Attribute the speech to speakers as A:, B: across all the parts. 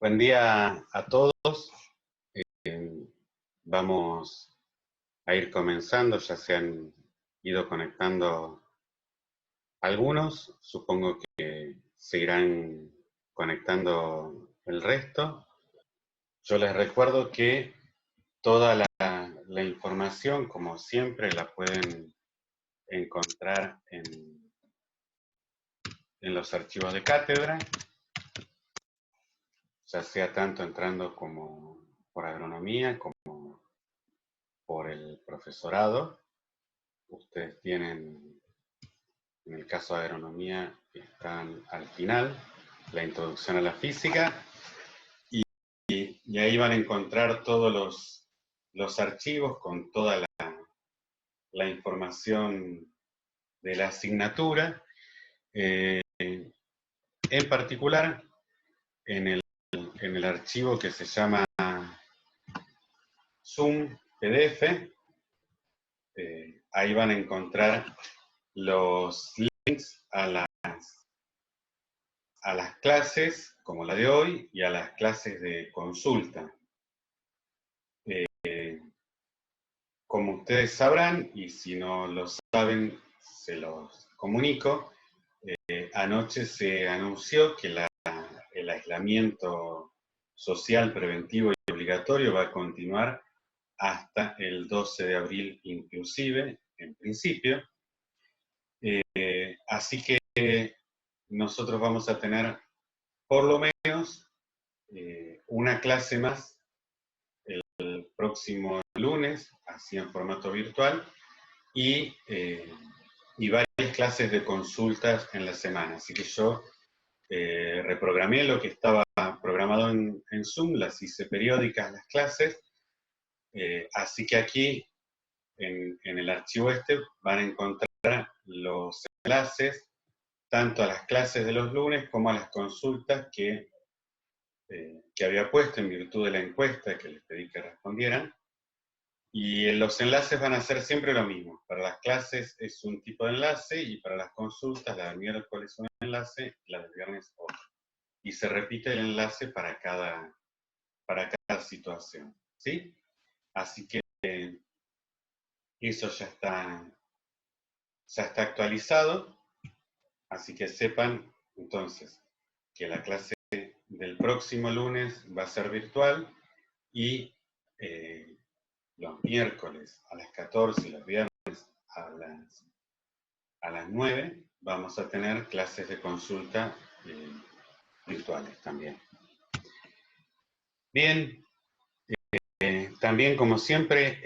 A: Buen día a todos. Vamos a ir comenzando, ya se han ido conectando algunos, supongo que se irán conectando el resto. Yo les recuerdo que toda la información, como siempre, la pueden encontrar en los archivos de cátedra, ya sea tanto entrando como por agronomía como por el profesorado. Ustedes tienen, en el caso de agronomía, están al final, la introducción a la física, y ahí van a encontrar todos los archivos con toda la información de la asignatura. En particular, en el archivo que se llama Zoom PDF, ahí van a encontrar los links a las clases, como la de hoy, y a las clases de consulta. Como ustedes sabrán, y si no lo saben, se los comunico, anoche se anunció que el aislamiento social preventivo y obligatorio va a continuar hasta el 12 de abril inclusive, en principio. Así que nosotros vamos a tener por lo menos una clase más el próximo lunes, así en formato virtual, y varias clases de consultas en la semana. Así que yo reprogramé lo que estaba programado en Zoom, las hice periódicas las clases, así que aquí en el archivo este van a encontrar los enlaces tanto a las clases de los lunes como a las consultas que había puesto en virtud de la encuesta que les pedí que respondieran. Y los enlaces van a ser siempre lo mismo. Para las clases es un tipo de enlace y para las consultas, la del miércoles un enlace, la del viernes otro. Y se repite el enlace para cada situación, ¿sí? Así que eso ya está actualizado. Así que sepan entonces que la clase del próximo lunes va a ser virtual y los miércoles a las 14 y los viernes a las 9 vamos a tener clases de consulta virtuales también. Bien, también como siempre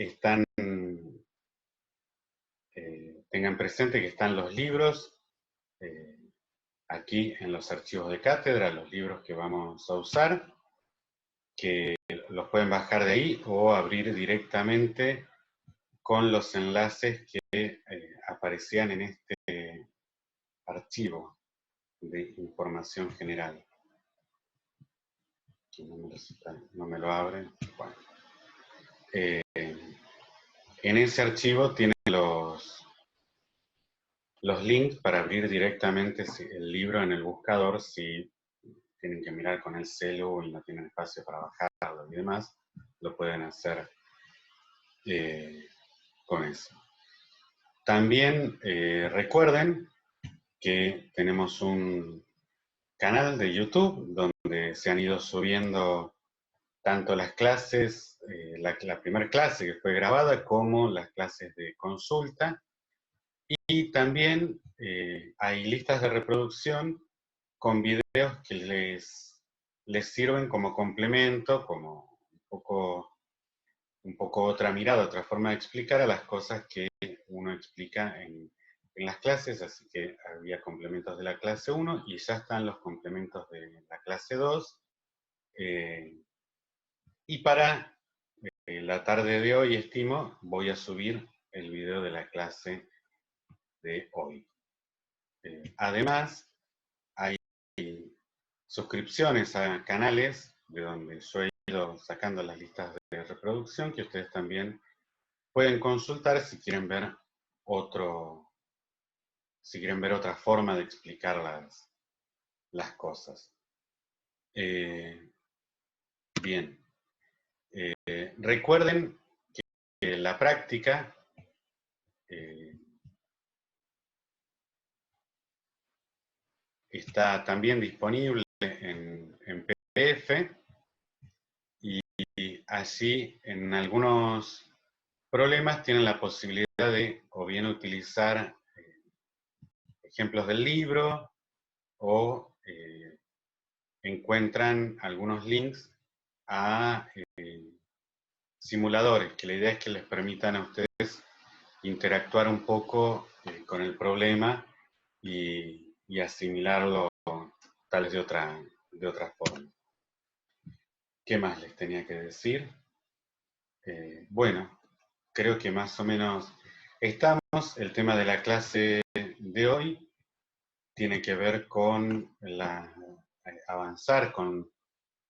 A: tengan presente que están los libros aquí en los archivos de cátedra, los libros que vamos a usar, que los pueden bajar de ahí o abrir directamente con los enlaces que aparecían en este archivo de información general. Aquí no me lo abre. Bueno. En ese archivo tienen los links para abrir directamente el libro en el buscador si tienen que mirar con el celu y no tienen espacio para bajarlo y demás, lo pueden hacer con eso. También recuerden que tenemos un canal de YouTube donde se han ido subiendo tanto las clases, la primera clase que fue grabada, como las clases de consulta. Y también hay listas de reproducción con videos que les sirven como complemento, como un poco otra mirada, otra forma de explicar a las cosas que uno explica en las clases. Así que había complementos de la clase 1 y ya están los complementos de la clase 2. Y para la tarde de hoy, estimo, voy a subir el video de la clase de hoy. Además, hay suscripciones a canales de donde yo he ido sacando las listas de reproducción que ustedes también pueden consultar si quieren ver otra forma de explicar las cosas. Bien. Recuerden que la práctica está también disponible en PDF y allí en algunos problemas tienen la posibilidad de o bien utilizar ejemplos del libro o encuentran algunos links a simuladores, que la idea es que les permitan a ustedes interactuar un poco con el problema y asimilarlo tal vez de otra forma. ¿Qué más les tenía que decir? Bueno, creo que más o menos estamos. El tema de la clase de hoy tiene que ver con avanzar con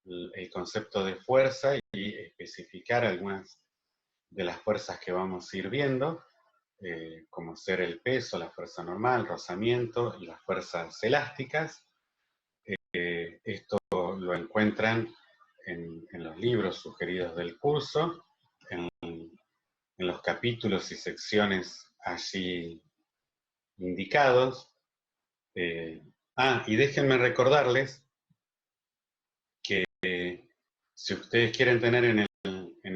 A: el concepto de fuerza y especificar algunas de las fuerzas que vamos a ir viendo, como ser el peso, la fuerza normal, rozamiento y las fuerzas elásticas. Esto lo encuentran en los libros sugeridos del curso, en los capítulos y secciones allí indicados. Y déjenme recordarles que si ustedes quieren tener en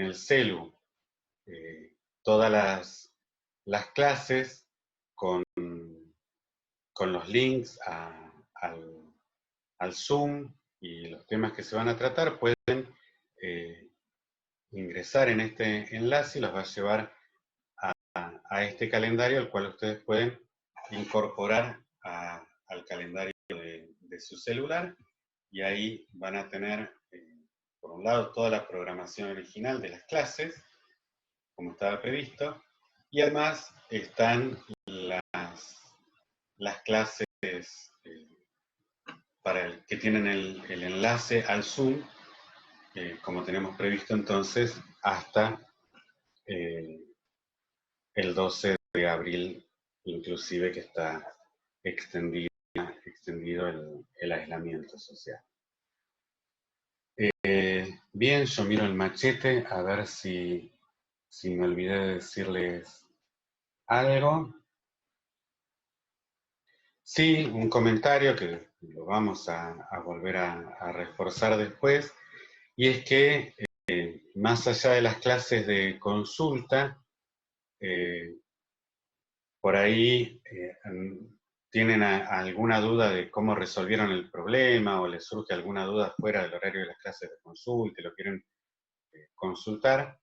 A: el celu todas las clases con los links al Zoom y los temas que se van a tratar, pueden ingresar en este enlace y los va a llevar a este calendario, el cual ustedes pueden incorporar al calendario de su celular, y ahí van a tener, por un lado, toda la programación original de las clases, como estaba previsto, y además están las clases que tienen el enlace al Zoom, como tenemos previsto entonces, hasta el 12 de abril, inclusive, que está extendido el aislamiento social. Bien, yo miro el machete a ver si me olvidé de decirles algo. Sí, un comentario que lo vamos a volver a reforzar después, y es que más allá de las clases de consulta, por ahí tienen alguna duda de cómo resolvieron el problema o les surge alguna duda fuera del horario de las clases de consulta y lo quieren consultar,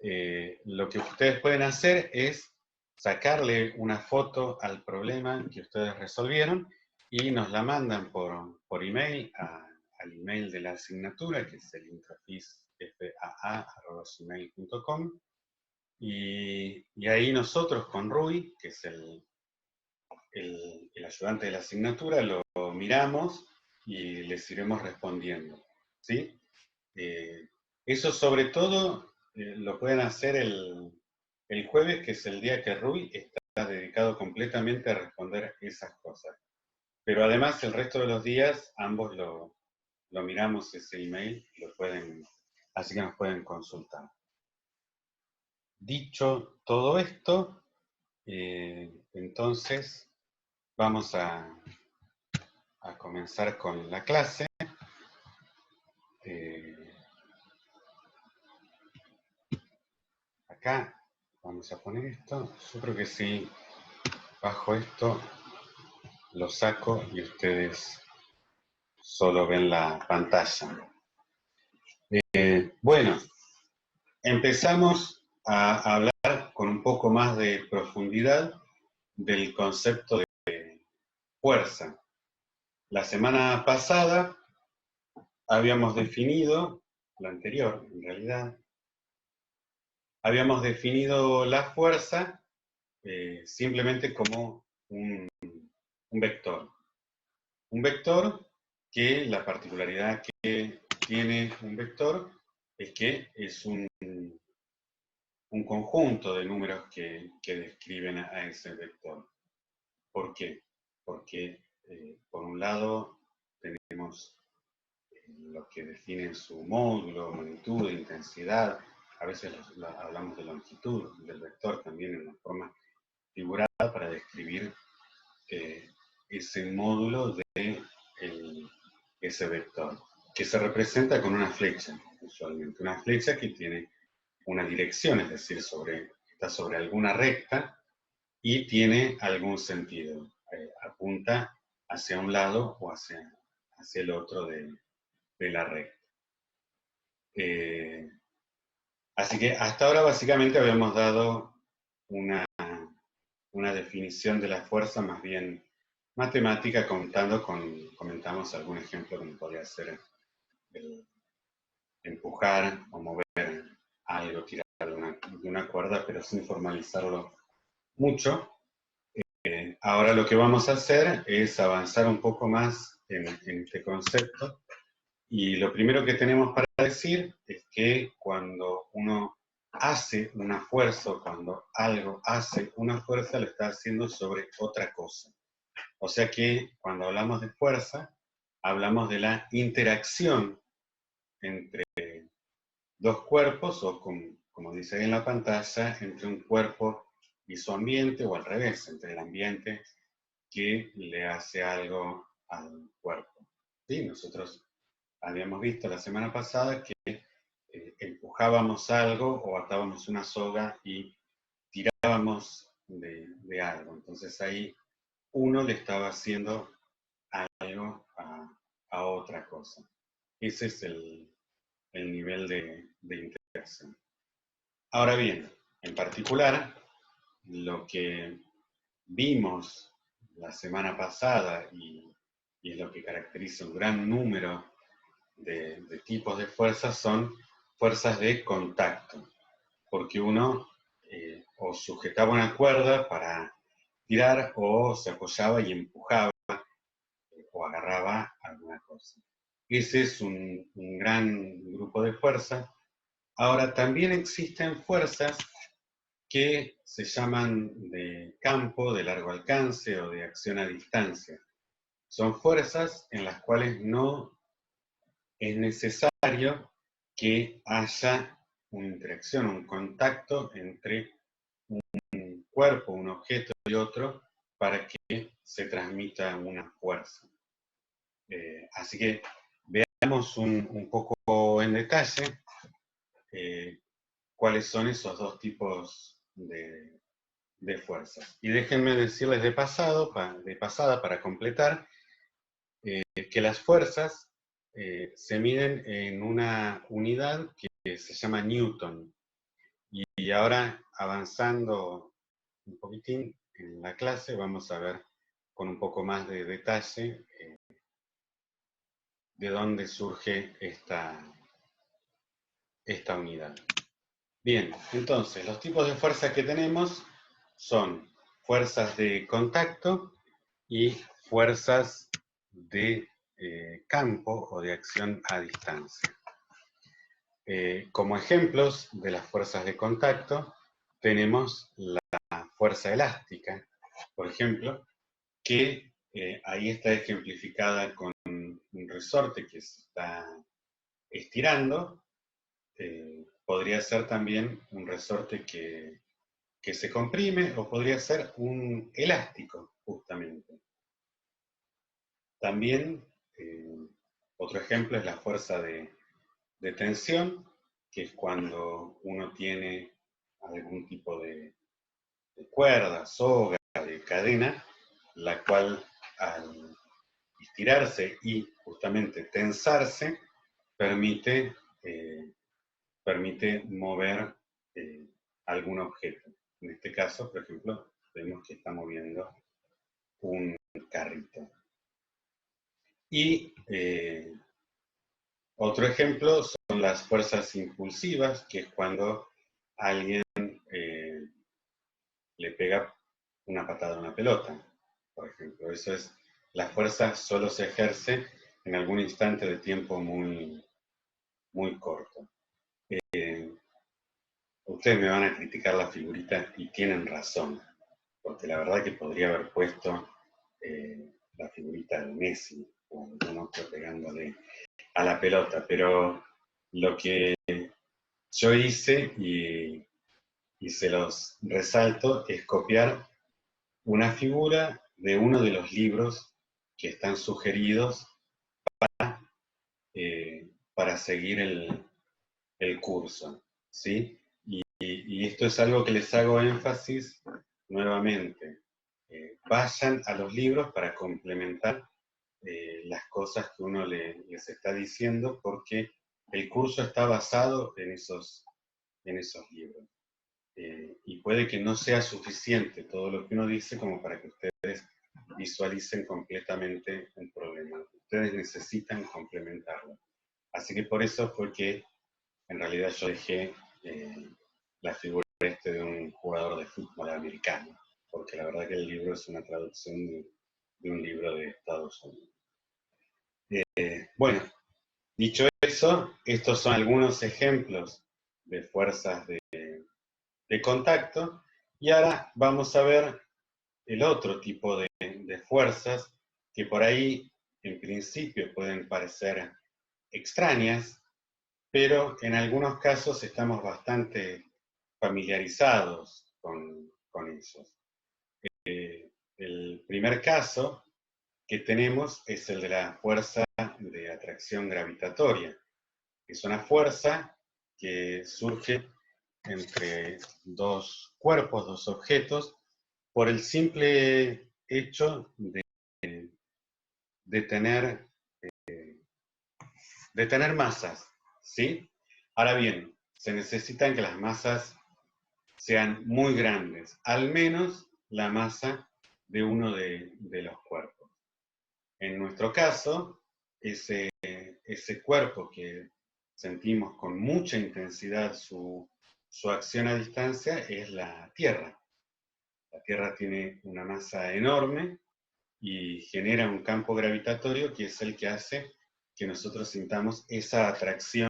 A: lo que ustedes pueden hacer es sacarle una foto al problema que ustedes resolvieron y nos la mandan por email al email de la asignatura, que es el introfisfaa@gmail.com, y ahí nosotros con Rui, que es el ayudante de la asignatura, lo miramos y les iremos respondiendo, ¿sí? Eso sobre todo lo pueden hacer el jueves, que es el día que Rui está dedicado completamente a responder esas cosas. Pero además el resto de los días ambos lo miramos ese email, así que nos pueden consultar. Dicho todo esto, entonces vamos a comenzar con la clase. Acá vamos a poner esto. Yo creo que si bajo esto lo saco y ustedes solo ven la pantalla. Bueno, empezamos a hablar con un poco más de profundidad del concepto de fuerza. La semana pasada habíamos definido, la anterior en realidad, habíamos definido la fuerza simplemente como un vector. Un vector que la particularidad que tiene un vector es que es un conjunto de números que describen a ese vector. ¿Por qué? Porque por un lado tenemos lo que define su módulo, magnitud, intensidad. A veces hablamos de longitud del vector también en una forma figurada para describir ese módulo de ese vector, que se representa con una flecha, usualmente. Una flecha que tiene una dirección, es decir, está sobre alguna recta y tiene algún sentido. Apunta hacia un lado o hacia el otro de la recta. Así que hasta ahora básicamente habíamos dado una definición de la fuerza más bien matemática, comentamos algún ejemplo como podría ser el empujar o mover algo, tirar de una cuerda, pero sin formalizarlo mucho. Ahora lo que vamos a hacer es avanzar un poco más en este concepto, y lo primero que tenemos para decir es que cuando uno hace una fuerza, o cuando algo hace una fuerza, lo está haciendo sobre otra cosa. O sea que cuando hablamos de fuerza, hablamos de la interacción entre dos cuerpos, o como dice ahí en la pantalla, entre un cuerpo y su ambiente, o al revés, entre el ambiente que le hace algo al cuerpo. ¿Sí? Nosotros habíamos visto la semana pasada que empujábamos algo o atábamos una soga y tirábamos de algo. Entonces ahí uno le estaba haciendo algo a otra cosa. Ese es el nivel de interacción. Ahora bien, en particular, lo que vimos la semana pasada, y es lo que caracteriza un gran número de tipos de fuerzas, son fuerzas de contacto, porque uno o sujetaba una cuerda para tirar, o se apoyaba y empujaba, o agarraba alguna cosa. Ese es un gran grupo de fuerzas. Ahora, también existen fuerzas que se llaman de campo, de largo alcance o de acción a distancia. Son fuerzas en las cuales no es necesario que haya una interacción, un contacto entre un cuerpo, un objeto y otro, para que se transmita una fuerza. Así que veamos un poco en detalle cuáles son esos dos tipos de fuerzas. Y déjenme decirles de pasada, para completar, que las fuerzas se miden en una unidad que se llama Newton. Y ahora, avanzando un poquitín en la clase, vamos a ver con un poco más de detalle de dónde surge esta unidad. Bien, entonces, los tipos de fuerzas que tenemos son fuerzas de contacto y fuerzas de campo o de acción a distancia. Como ejemplos de las fuerzas de contacto, tenemos la fuerza elástica, por ejemplo, que ahí está ejemplificada con un resorte que se está estirando. Podría ser también un resorte que se comprime, o podría ser un elástico, justamente. También, otro ejemplo es la fuerza de tensión, que es cuando uno tiene algún tipo de cuerda, soga, de cadena, la cual al estirarse y justamente tensarse, permite mover algún objeto. En este caso, por ejemplo, vemos que está moviendo un carrito. Y otro ejemplo son las fuerzas impulsivas, que es cuando alguien le pega una patada a una pelota, por ejemplo. Eso es, la fuerza solo se ejerce en algún instante de tiempo muy, muy corto. Ustedes me van a criticar la figurita, y tienen razón, porque la verdad que podría haber puesto la figurita de Messi, o algún otro pegándole a la pelota, pero lo que yo hice, y se los resalto, es copiar una figura de uno de los libros que están sugeridos para seguir el curso, ¿sí? Y esto es algo que les hago énfasis nuevamente. Vayan a los libros para complementar las cosas que uno les está diciendo, porque el curso está basado en esos libros. Y puede que no sea suficiente todo lo que uno dice como para que ustedes visualicen completamente el problema. Ustedes necesitan complementarlo. Así que por eso fue que en realidad yo dejé la figura de un jugador de fútbol americano, porque la verdad que el libro es una traducción de un libro de Estados Unidos. Bueno, dicho eso, estos son algunos ejemplos de fuerzas de contacto, y ahora vamos a ver el otro tipo de fuerzas que por ahí en principio pueden parecer extrañas, pero en algunos casos estamos bastante familiarizados con esos. El primer caso que tenemos es el de la fuerza de atracción gravitatoria. Es una fuerza que surge entre dos cuerpos, dos objetos, por el simple hecho de tener masas, ¿sí? Ahora bien, se necesitan que las masas sean muy grandes, al menos la masa de uno de los cuerpos. En nuestro caso, ese cuerpo que sentimos con mucha intensidad su acción a distancia es la Tierra. La Tierra tiene una masa enorme y genera un campo gravitatorio que es el que hace que nosotros sintamos esa atracción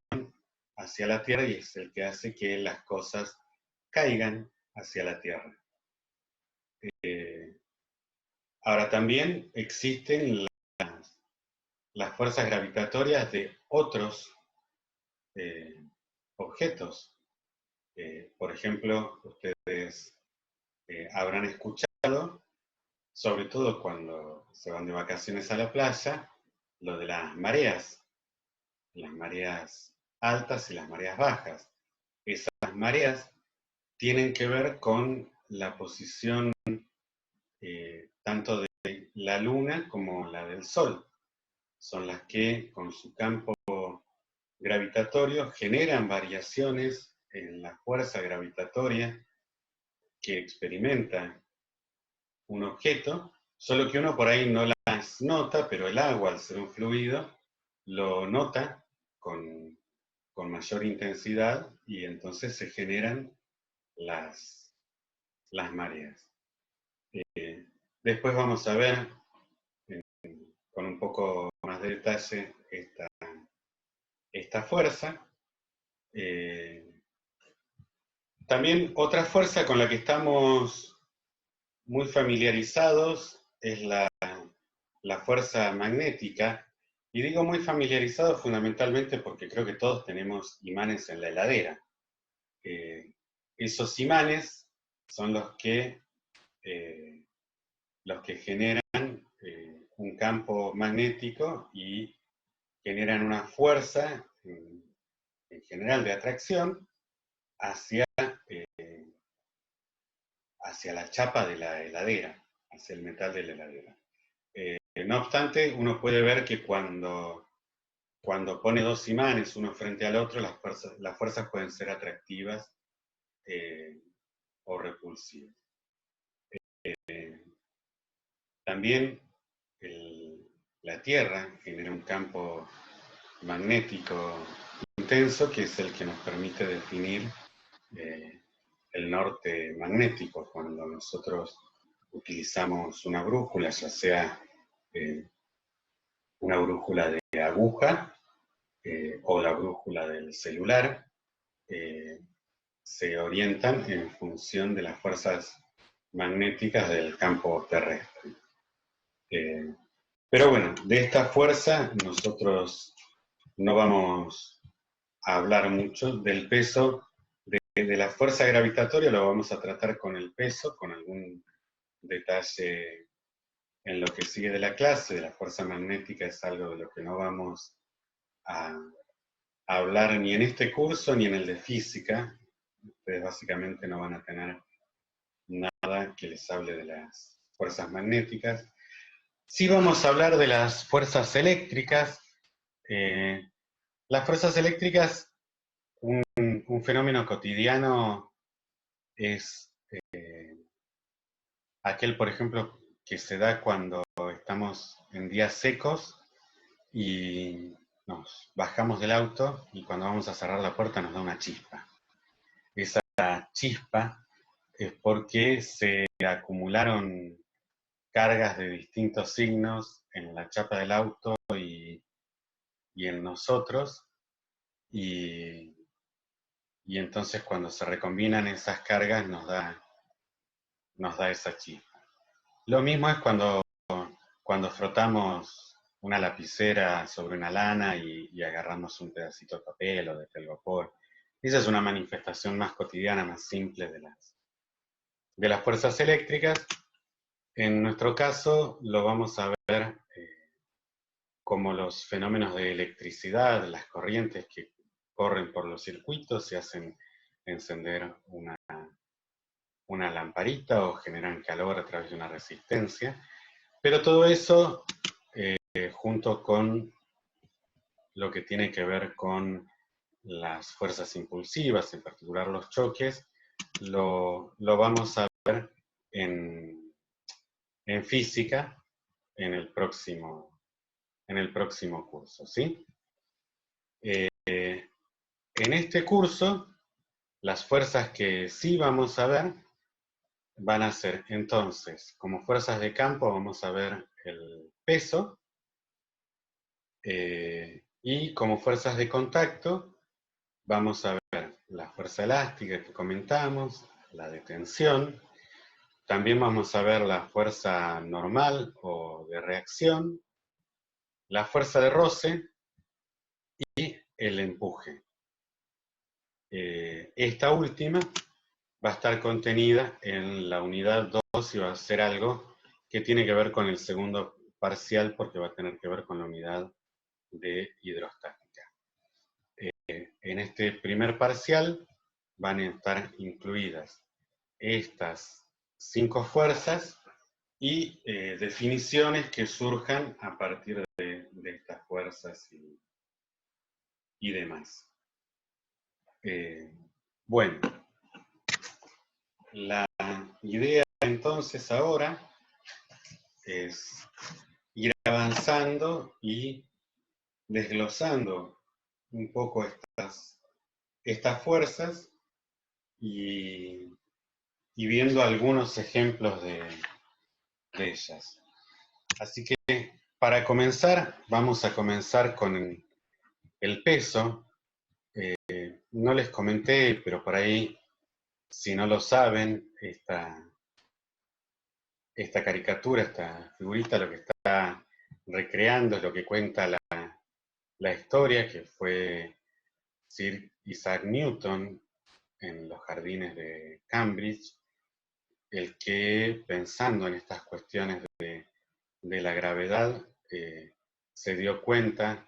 A: hacia la Tierra, y es el que hace que las cosas caigan hacia la Tierra. Ahora también existen las fuerzas gravitatorias de otros objetos. Por ejemplo, ustedes habrán escuchado, sobre todo cuando se van de vacaciones a la playa, lo de las mareas altas y las mareas bajas. Esas mareas tienen que ver con la posición tanto de la Luna como la del Sol. Son las que con su campo gravitatorio generan variaciones en la fuerza gravitatoria que experimenta un objeto, solo que uno por ahí no las nota, pero el agua, al ser un fluido, lo nota con mayor intensidad, y entonces se generan las mareas. Después vamos a ver con un poco más de detalle esta fuerza. También otra fuerza con la que estamos muy familiarizados es la fuerza magnética. Y digo muy familiarizados fundamentalmente porque creo que todos tenemos imanes en la heladera. Esos imanes son los que generan un campo magnético y generan una fuerza en general de atracción hacia la chapa de la heladera, hacia el metal de la heladera. No obstante, uno puede ver que cuando pone dos imanes uno frente al otro, las fuerzas pueden ser atractivas o repulsivas. También la Tierra genera un campo magnético intenso, que es el que nos permite definir el norte magnético. Cuando nosotros utilizamos una brújula, ya sea una brújula de aguja o la brújula del celular, se orientan en función de las fuerzas magnéticas del campo terrestre. Pero bueno, de esta fuerza nosotros no vamos a hablar mucho del peso, de la fuerza gravitatoria, lo vamos a tratar con el peso, con algún detalle en lo que sigue de la clase. De la fuerza magnética es algo de lo que no vamos a hablar ni en este curso ni en el de física. Ustedes básicamente no van a tener nada que les hable de las fuerzas magnéticas. Sí vamos a hablar de las fuerzas eléctricas. Las fuerzas eléctricas, un fenómeno cotidiano es aquel, por ejemplo, que se da cuando estamos en días secos y nos bajamos del auto y cuando vamos a cerrar la puerta nos da una chispa. Esa chispa es porque se acumularon cargas de distintos signos en la chapa del auto y en nosotros, y entonces cuando se recombinan esas cargas nos da esa chispa. Lo mismo es cuando frotamos una lapicera sobre una lana y agarramos un pedacito de papel o de telgopor. Esa es una manifestación más cotidiana, más simple de las fuerzas eléctricas. En nuestro caso lo vamos a ver como los fenómenos de electricidad, las corrientes que corren por los circuitos y hacen encender una lamparita o generan calor a través de una resistencia. Pero todo eso, junto con lo que tiene que ver con las fuerzas impulsivas, en particular los choques, lo vamos a ver en física en el próximo curso, ¿sí? En este curso, las fuerzas que sí vamos a ver van a ser, entonces, como fuerzas de campo vamos a ver el peso, y como fuerzas de contacto vamos a ver la fuerza elástica que comentamos, la de tensión, también vamos a ver la fuerza normal o de reacción, la fuerza de roce y el empuje. Esta última va a estar contenida en la unidad 2 y va a ser algo que tiene que ver con el segundo parcial porque va a tener que ver con la unidad de hidrostática. En este primer parcial van a estar incluidas estas 5 fuerzas y definiciones que surjan a partir de estas fuerzas y demás. Bueno, la idea entonces ahora es ir avanzando y desglosando un poco estas fuerzas y viendo algunos ejemplos de ellas. Así que para comenzar, vamos a comenzar con el peso. No les comenté, pero por ahí, si no lo saben, esta caricatura, esta figurita, lo que está recreando es lo que cuenta la historia, que fue Sir Isaac Newton en los jardines de Cambridge, el que, pensando en estas cuestiones de la gravedad, se dio cuenta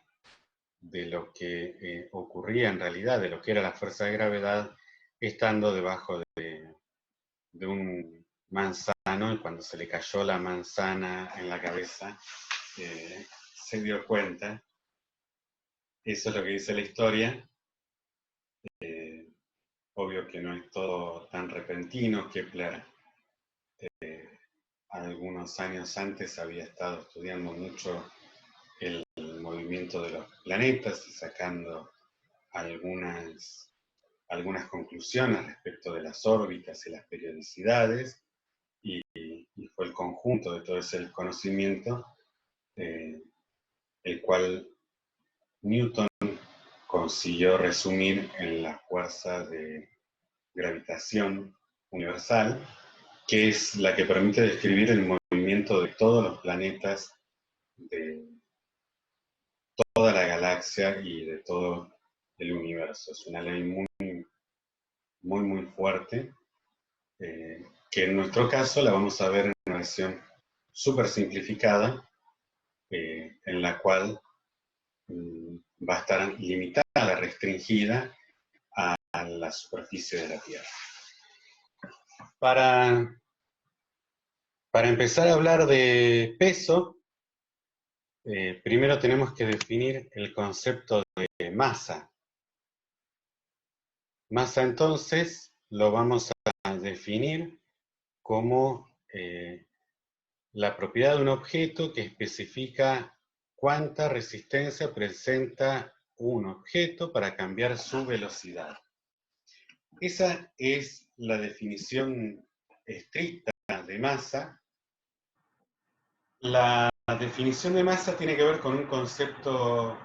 A: de lo que ocurría en realidad, de lo que era la fuerza de gravedad, estando debajo de un manzano, y cuando se le cayó la manzana en la cabeza, se dio cuenta. Eso es lo que dice la historia. Obvio que no es todo tan repentino. Kepler, algunos años antes, había estado estudiando mucho el movimiento de los planetas y sacando algunas conclusiones respecto de las órbitas y las periodicidades, y fue el conjunto de todo ese conocimiento el cual Newton consiguió resumir en la fuerza de gravitación universal, que es la que permite describir el movimiento de todos los planetas, de toda la galaxia y de todo el universo. Es una ley muy fuerte, que en nuestro caso la vamos a ver en una versión súper simplificada, en la cual va a estar limitada, restringida a la superficie de la Tierra. Para empezar a hablar de peso, primero tenemos que definir el concepto de masa. Masa, entonces, lo vamos a definir como la propiedad de un objeto que especifica cuánta resistencia presenta un objeto para cambiar su velocidad. Esa es la definición estricta de masa. La definición de masa tiene que ver con un concepto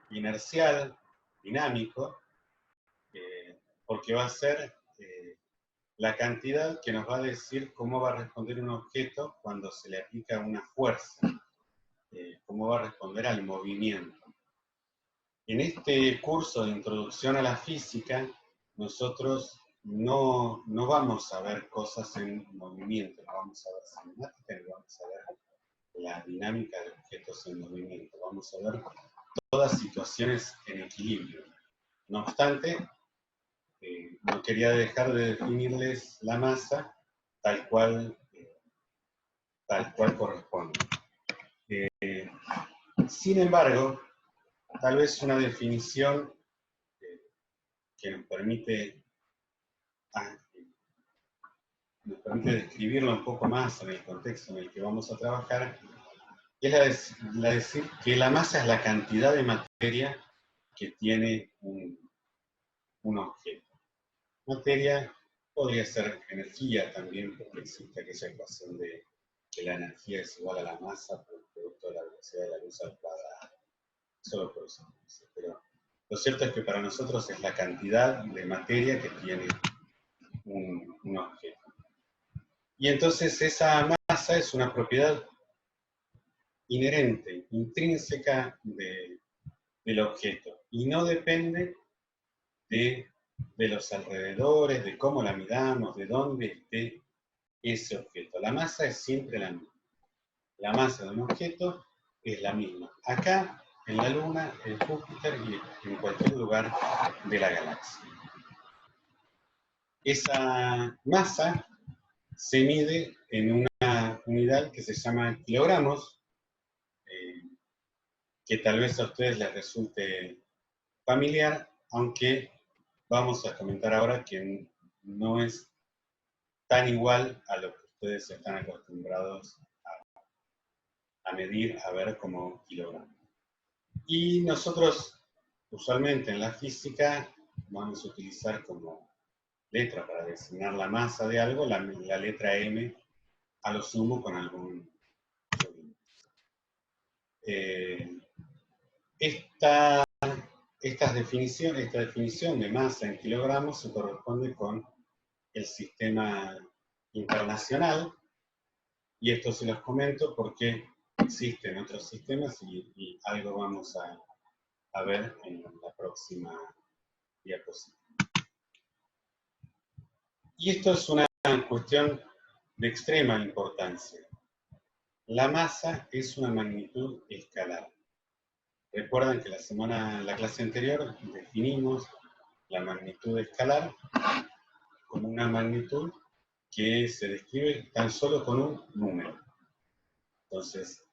A: inercial, dinámico, porque va a ser la cantidad que nos va a decir cómo va a responder un objeto cuando se le aplica una fuerza, cómo va a responder al movimiento. En este curso de introducción a la física, nosotros no vamos a ver cosas en movimiento, no vamos a ver cinemática, no vamos a ver la dinámica de objetos en movimiento, vamos a ver todas situaciones en equilibrio. No obstante, no quería dejar de definirles la masa tal cual corresponde. Sin embargo, tal vez una definición que nos permite describirlo un poco más en el contexto en el que vamos a trabajar, es la de decir que la masa es la cantidad de materia que tiene un objeto. Materia podría ser energía también, porque existe aquella ecuación de que la energía es igual a la masa por el producto de la velocidad de la luz al cuadrado. Solo por eso. Pero lo cierto es que para nosotros es la cantidad de materia que tiene un objeto. Y entonces esa masa es una propiedad inherente, intrínseca del objeto, y no depende de los alrededores, de cómo la midamos, de dónde esté ese objeto. La masa es siempre la misma. La masa de un objeto es la misma. Acá, en la Luna, en Júpiter y en cualquier lugar de la galaxia. Esa masa se mide en una unidad que se llama kilogramos, que tal vez a ustedes les resulte familiar, aunque vamos a comentar ahora que no es tan igual a lo que ustedes están acostumbrados a medir, a ver como kilogramos. Y nosotros, usualmente en la física, vamos a utilizar como letra para designar la masa de algo, la letra M, a lo sumo con algún esta definición de masa en kilogramos se corresponde con el sistema internacional, y esto se los comento porque existen otros sistemas y algo vamos a ver en la próxima diapositiva. Y esto es una cuestión de extrema importancia. La masa es una magnitud escalar. Recuerdan que la clase anterior definimos la magnitud escalar como una magnitud que se describe tan solo con un número. Entonces,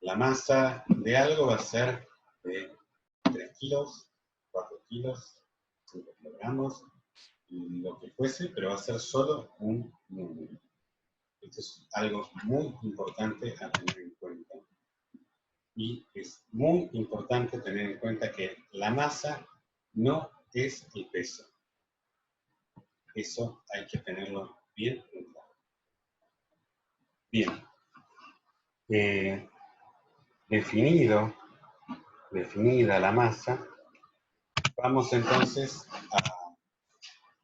A: la masa de algo va a ser de 3 kilos, 4 kilos, 5 kilogramos, y lo que fuese, pero va a ser solo un número. Esto es algo muy importante a tener en cuenta. Y es muy importante tener en cuenta que la masa no es el peso. Eso hay que tenerlo bien en claro. Bien. Definida la masa, vamos entonces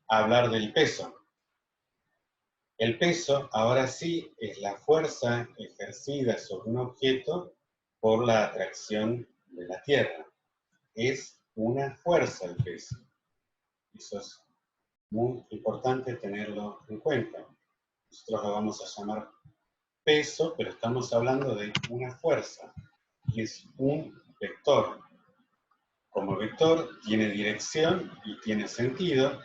A: a hablar del peso. El peso, ahora sí, es la fuerza ejercida sobre un objeto por la atracción de la Tierra. Es una fuerza el peso. Eso es muy importante tenerlo en cuenta. Nosotros lo vamos a llamar peso, pero estamos hablando de una fuerza, y es un vector. Como vector tiene dirección y tiene sentido.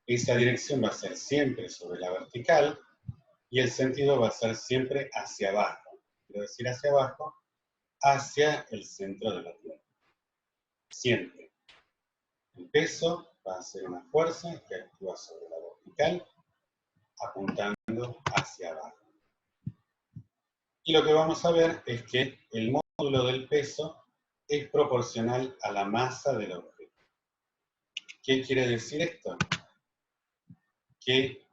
A: Esa dirección va a ser siempre sobre la vertical y el sentido va a ser siempre hacia abajo. Quiero decir hacia abajo, hacia el centro de la Tierra. Siempre. El peso va a ser una fuerza que actúa sobre la vertical, apuntando hacia abajo. Y lo que vamos a ver es que el módulo del peso es proporcional a la masa del objeto. ¿Qué quiere decir esto? Que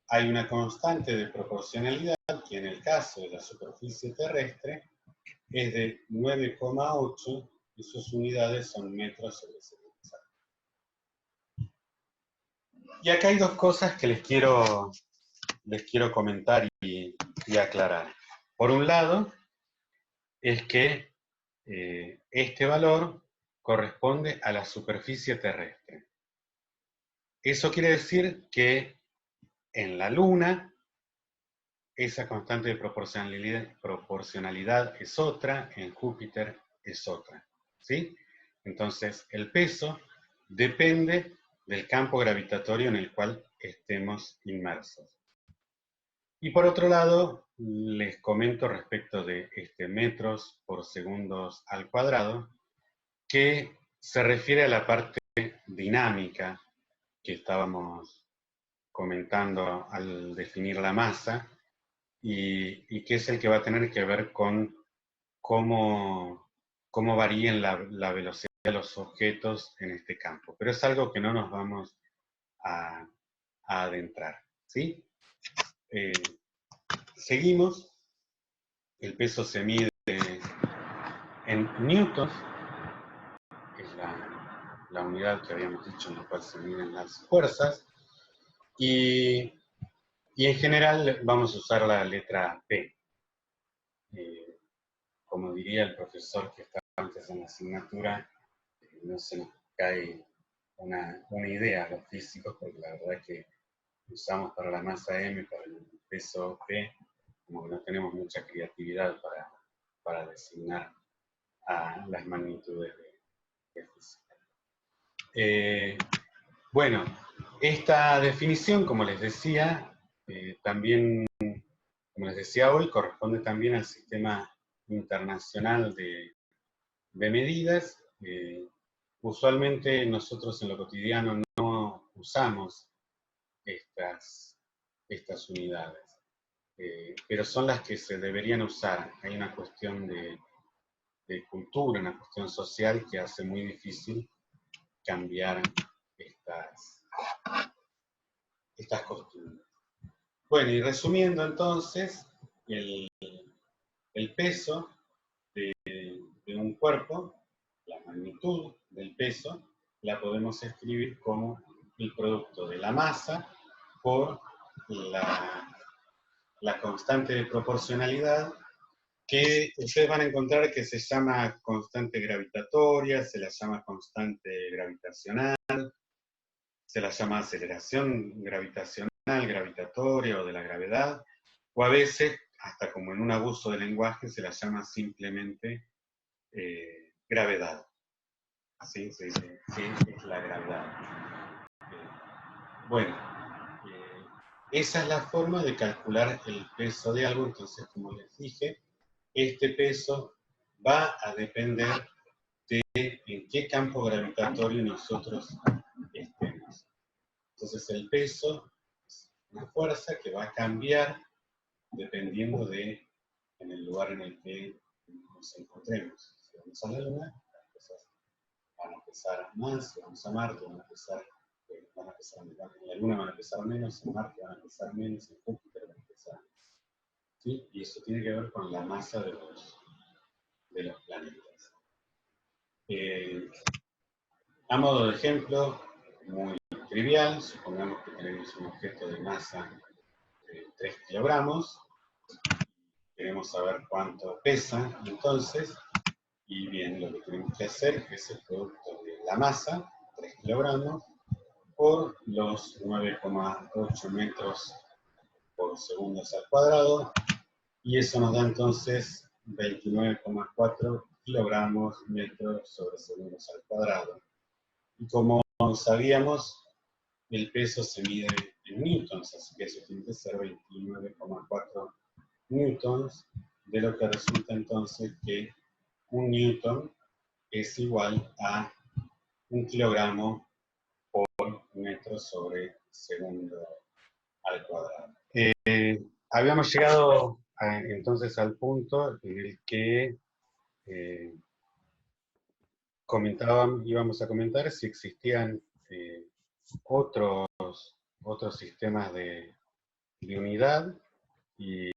A: hay una constante de proporcionalidad que en el caso de la superficie terrestre es de 9,8 y sus unidades son metros sobre segundo. Y acá hay dos cosas que les quiero comentar y aclarar. Por un lado, es que este valor corresponde a la superficie terrestre. Eso quiere decir que en la Luna esa constante de proporcionalidad es otra, en Júpiter es otra, ¿sí? Entonces, el peso depende del campo gravitatorio en el cual estemos inmersos. Y por otro lado, les comento respecto de metros por segundos al cuadrado, que se refiere a la parte dinámica que estábamos comentando al definir la masa, y que es el que va a tener que ver con cómo varían la velocidad de los objetos en este campo. Pero es algo que no nos vamos a adentrar, ¿sí? Seguimos. El peso se mide en newtons, que es la unidad que habíamos dicho en la cual se miden las fuerzas, y en general vamos a usar la letra P. Como diría el profesor que estaba antes en la asignatura, no se nos cae una idea a los físicos, porque la verdad es que usamos para la masa M, para el peso P, como que no tenemos mucha creatividad para designar a las magnitudes de física. Bueno, esta definición, como les decía, también, como les decía hoy, corresponde también al sistema internacional de medidas. Usualmente nosotros en lo cotidiano no usamos estas unidades, pero son las que se deberían usar. Hay una cuestión de cultura, una cuestión social que hace muy difícil cambiar estas costumbres. Bueno, y resumiendo entonces, el peso de un cuerpo, la magnitud del peso, la podemos escribir como el producto de la masa por la constante de proporcionalidad, que ustedes van a encontrar que se llama constante gravitatoria, se la llama constante gravitacional, se la llama aceleración gravitacional, gravitatoria o de la gravedad, o a veces, hasta como en un abuso de lenguaje, se la llama simplemente gravedad. Así se dice, sí, es la gravedad. Bueno, esa es la forma de calcular el peso de algo. Entonces, como les dije, este peso va a depender de en qué campo gravitatorio nosotros estemos. Entonces, el peso es una fuerza que va a cambiar dependiendo de en el lugar en el que nos encontremos. Si vamos a la Luna, las cosas van a pesar más. Si vamos a Marte, van a pesar menos. En la Luna van a pesar menos, en Marte van a pesar menos, en Júpiter van a pesar menos. ¿Sí? Y eso tiene que ver con la masa de los planetas. A modo de ejemplo, muy trivial, supongamos que tenemos un objeto de masa de 3 kilogramos, queremos saber cuánto pesa, entonces, Y bien, lo que tenemos que hacer es el producto de la masa, 3 kilogramos, por los 9,8 metros por segundos al cuadrado, y eso nos da entonces 29,4 kilogramos metros sobre segundos al cuadrado. Y como sabíamos, el peso se mide en newtons, así que eso tiene que ser 29,4 newtons, de lo que resulta entonces que un newton es igual a 1 kilogramo por metro sobre segundo al cuadrado. Habíamos llegado entonces al punto en el que íbamos a comentar si existían otros sistemas de unidad, y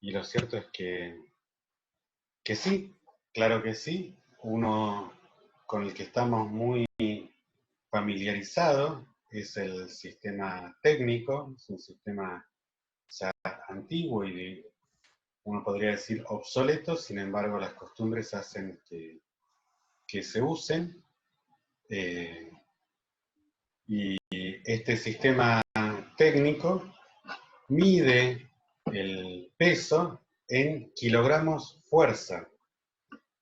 A: lo cierto es que sí, claro que sí. Uno con el que estamos muy familiarizados es el sistema técnico, es un sistema ya antiguo y uno podría decir obsoleto, sin embargo las costumbres hacen que se usen. Y este sistema técnico mide el peso en kilogramos fuerza,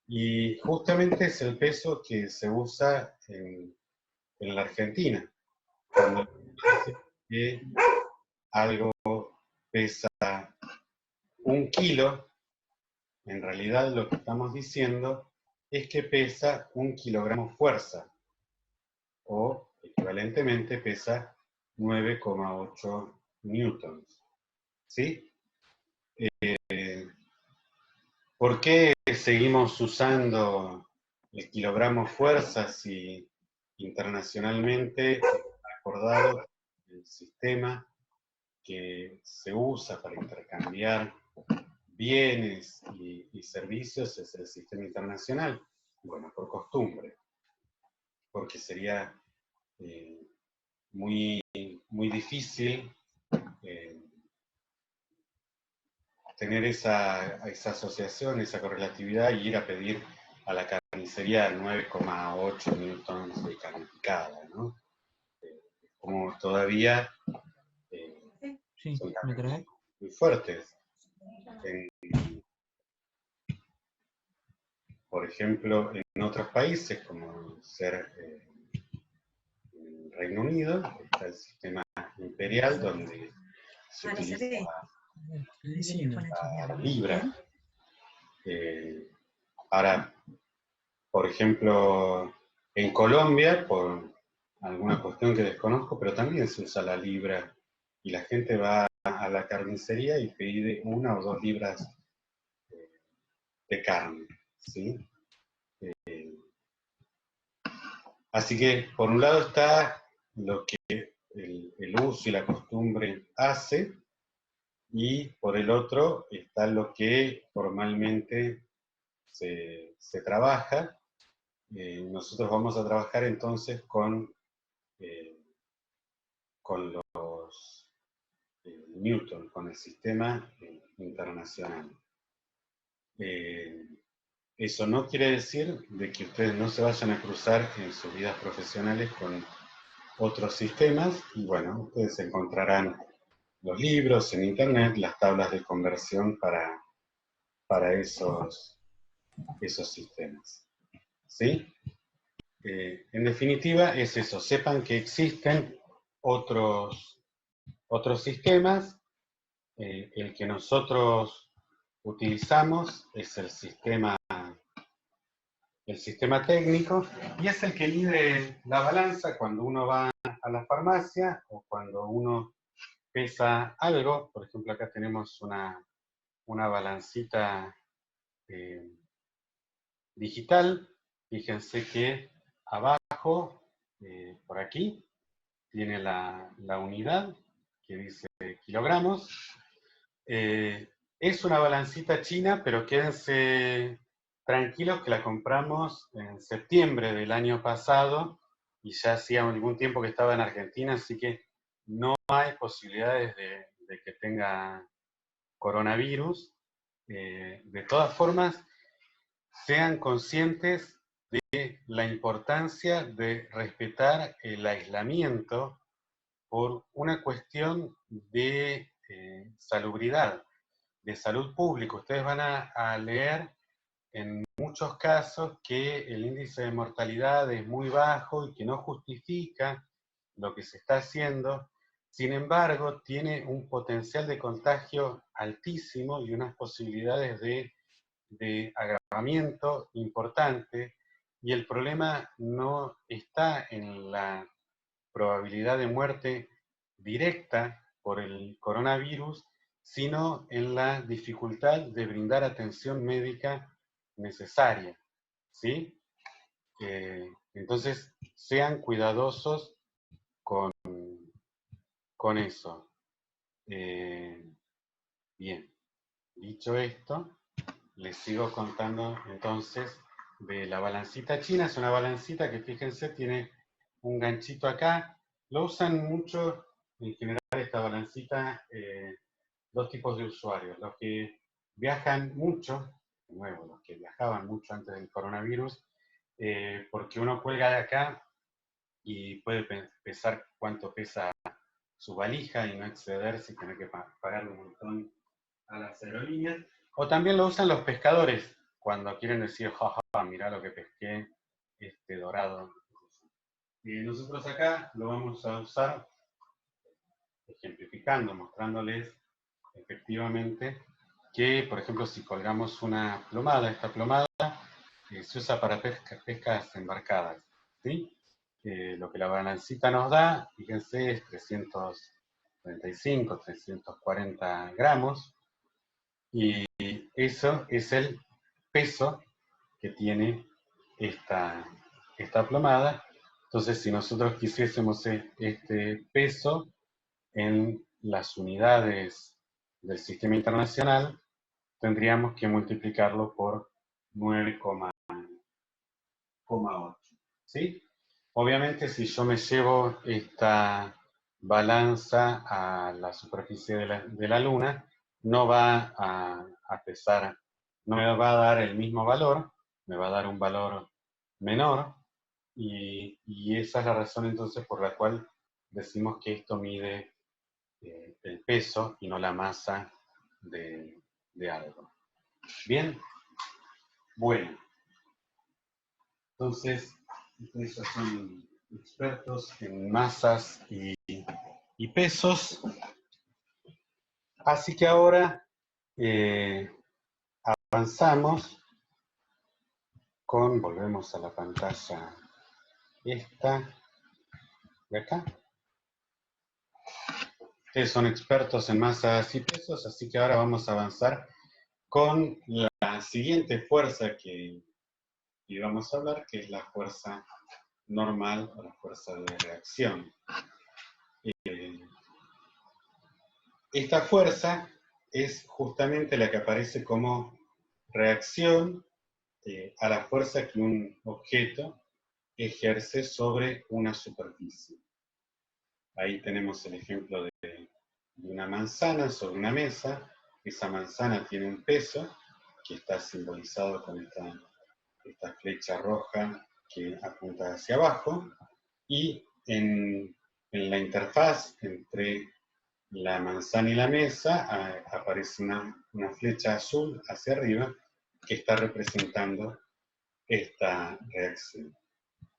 A: y justamente es el peso que se usa en la Argentina. Cuando dice que algo pesa 1 kilo, en realidad lo que estamos diciendo es que pesa 1 kilogramo fuerza, o equivalentemente pesa 9,8 newtons. ¿Sí? ¿Por qué seguimos usando el kilogramo fuerza si internacionalmente está acordado el sistema que se usa para intercambiar bienes y servicios es el sistema internacional? Bueno, por costumbre, porque sería muy, muy difícil tener esa asociación, esa correlatividad, y ir a pedir a la carnicería 9,8 newtons de carne picada, ¿no? Como todavía
B: Sí,
A: son
B: ¿me
A: carnes
B: traes?
A: muy fuertes. Por ejemplo, en otros países, como ser el Reino Unido, está el sistema imperial, donde se utiliza la libra. Ahora, por ejemplo, en Colombia, por alguna cuestión que desconozco, pero también se usa la libra, y la gente va a la carnicería y pide 1 o 2 libras de carne, ¿sí? Así que, por un lado está lo que el uso y la costumbre hace, y por el otro está lo que formalmente se trabaja. Nosotros vamos a trabajar entonces con los Newton, con el sistema internacional. Eso no quiere decir de que ustedes no se vayan a cruzar en sus vidas profesionales con otros sistemas, y bueno, ustedes encontrarán los libros en internet, las tablas de conversión para esos sistemas. ¿Sí? En definitiva es eso, sepan que existen otros sistemas. El que nosotros utilizamos es el sistema técnico, y es el que mide la balanza cuando uno va a la farmacia o cuando uno pesa algo. Por ejemplo, acá tenemos una balancita digital. Fíjense que abajo, por aquí, tiene la unidad que dice kilogramos. Es una balancita china, pero quédense tranquilos que la compramos en septiembre del año pasado, y ya hacía algún tiempo que estaba en Argentina, así que no hay posibilidades de que tenga coronavirus. De todas formas, sean conscientes de la importancia de respetar el aislamiento por una cuestión de salubridad, de salud pública. Ustedes van a leer en muchos casos que el índice de mortalidad es muy bajo y que no justifica lo que se está haciendo. Sin embargo, tiene un potencial de contagio altísimo y unas posibilidades de agravamiento importante, y el problema no está en la probabilidad de muerte directa por el coronavirus, sino en la dificultad de brindar atención médica necesaria, ¿sí? Entonces, sean cuidadosos con eso. Bien, dicho esto, les sigo contando entonces de la balancita china. Es una balancita que, fíjense, tiene un ganchito acá. Lo usan mucho, en general, esta balancita, dos tipos de usuarios. Los que viajan mucho, de nuevo, los que viajaban mucho antes del coronavirus, porque uno cuelga de acá y puede pesar cuánto pesa su valija y no excederse y tener que pagar un montón a las aerolíneas. O también lo usan los pescadores cuando quieren decir, jaja, mirá lo que pesqué, este dorado. Nosotros acá lo vamos a usar ejemplificando, mostrándoles efectivamente que, por ejemplo, si colgamos una plomada, esta plomada se usa para pescas embarcadas, ¿sí? Lo que la balancita nos da, fíjense, es 335, 340 gramos, y eso es el peso que tiene esta plomada. Entonces, si nosotros quisiésemos este peso en las unidades del sistema internacional, tendríamos que multiplicarlo por 9,8. ¿Sí? Obviamente, si yo me llevo esta balanza a la superficie de la Luna, no va a pesar, no me va a dar el mismo valor, me va a dar un valor menor, y esa es la razón entonces por la cual decimos que esto mide el peso y no la masa de algo. Bien, bueno, entonces ustedes ya son expertos en masas y pesos, así que ahora avanzamos volvemos a la pantalla esta de acá. Ustedes son expertos en masas y pesos, así que ahora vamos a avanzar con la siguiente fuerza que íbamos a hablar, que es la fuerza normal o la fuerza de reacción. Esta fuerza es justamente la que aparece como reacción a la fuerza que un objeto ejerce sobre una superficie. Ahí tenemos el ejemplo de una manzana sobre una mesa. Esa manzana tiene un peso que está simbolizado con esta flecha roja que apunta hacia abajo, y en la interfaz entre la manzana y la mesa aparece una flecha azul hacia arriba que está representando esta reacción.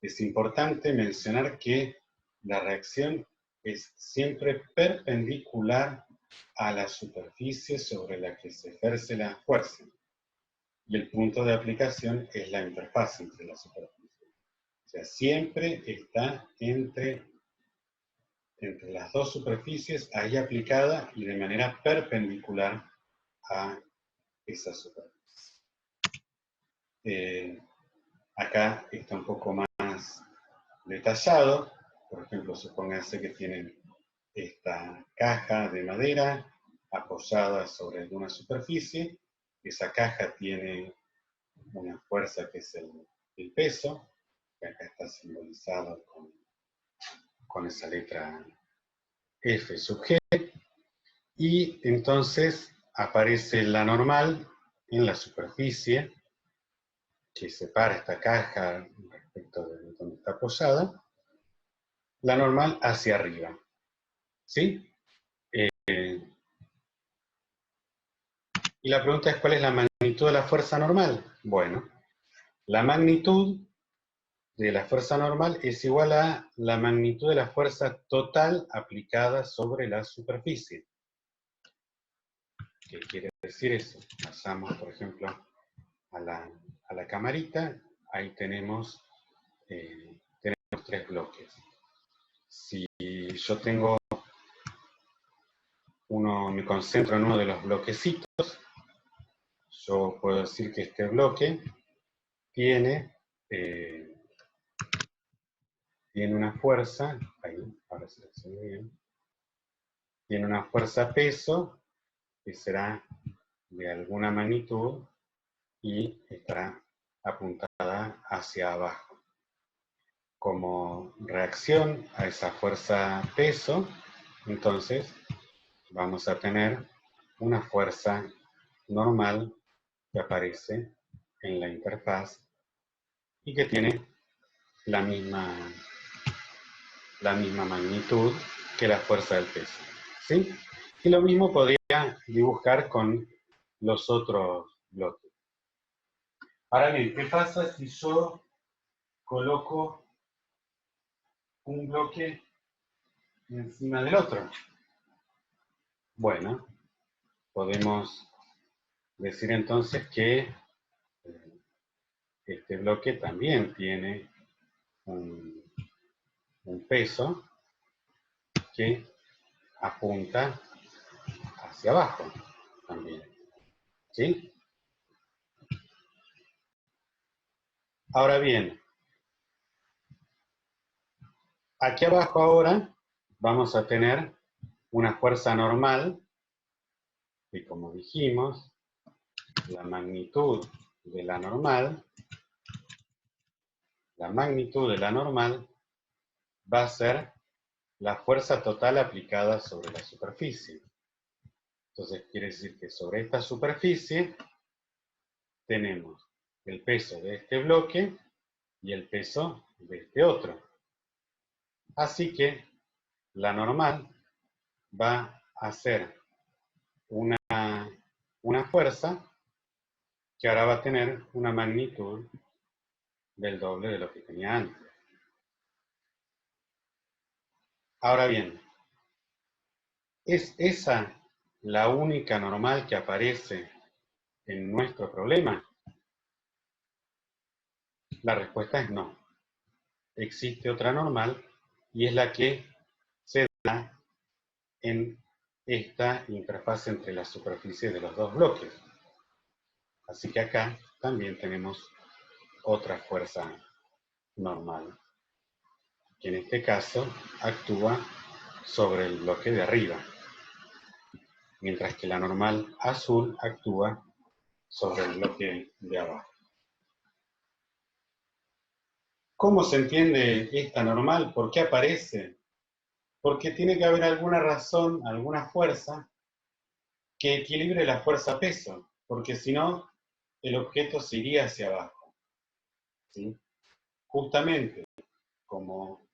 A: Es importante mencionar que la reacción es siempre perpendicular a la superficie sobre la que se ejerce la fuerza, y el punto de aplicación es la interfaz entre la superficie. O sea, siempre está entre las dos superficies, ahí aplicada y de manera perpendicular a esa superficie. Acá está un poco más detallado. Por ejemplo, supónganse que tienen esta caja de madera apoyada sobre alguna superficie. Esa caja tiene una fuerza que es el peso, que acá está simbolizado con esa letra F sub G, y entonces aparece la normal en la superficie, que separa esta caja respecto de donde está apoyada, la normal hacia arriba. ¿Sí? Y la pregunta es, ¿cuál es la magnitud de la fuerza normal? Bueno, la magnitud de la fuerza normal es igual a la magnitud de la fuerza total aplicada sobre la superficie. ¿Qué quiere decir eso? Pasamos, por ejemplo, a la camarita. Ahí tenemos 3 bloques. Si yo tengo me concentro en uno de los bloquecitos, yo puedo decir que este bloque tiene una fuerza, ahí, ahora se lo ve bien, tiene una fuerza peso que será de alguna magnitud y estará apuntada hacia abajo. Como reacción a esa fuerza peso, entonces vamos a tener una fuerza normal que aparece en la interfaz y que tiene la misma magnitud que la fuerza del peso. ¿Sí? Y lo mismo podría dibujar con los otros bloques. Ahora bien, ¿qué pasa si yo coloco un bloque encima del otro? Bueno, podemos decir entonces que este bloque también tiene un peso que apunta hacia abajo también. ¿Sí? Ahora bien, aquí abajo ahora vamos a tener una fuerza normal y, como dijimos, la magnitud de la normal va a ser la fuerza total aplicada sobre la superficie. Entonces quiere decir que sobre esta superficie tenemos el peso de este bloque y el peso de este otro. Así que la normal va a ser una fuerza que ahora va a tener una magnitud del doble de lo que tenía antes. Ahora bien, ¿es esa la única normal que aparece en nuestro problema? La respuesta es no. Existe otra normal y es la que se da en esta interfaz entre las superficies de los dos bloques. Así que acá también tenemos otra fuerza normal, que en este caso actúa sobre el bloque de arriba, mientras que la normal azul actúa sobre el bloque de abajo. ¿Cómo se entiende esta normal? ¿Por qué aparece? Porque tiene que haber alguna razón, alguna fuerza que equilibre la fuerza-peso, porque si no, el objeto se iría hacia abajo. ¿Sí? Justamente como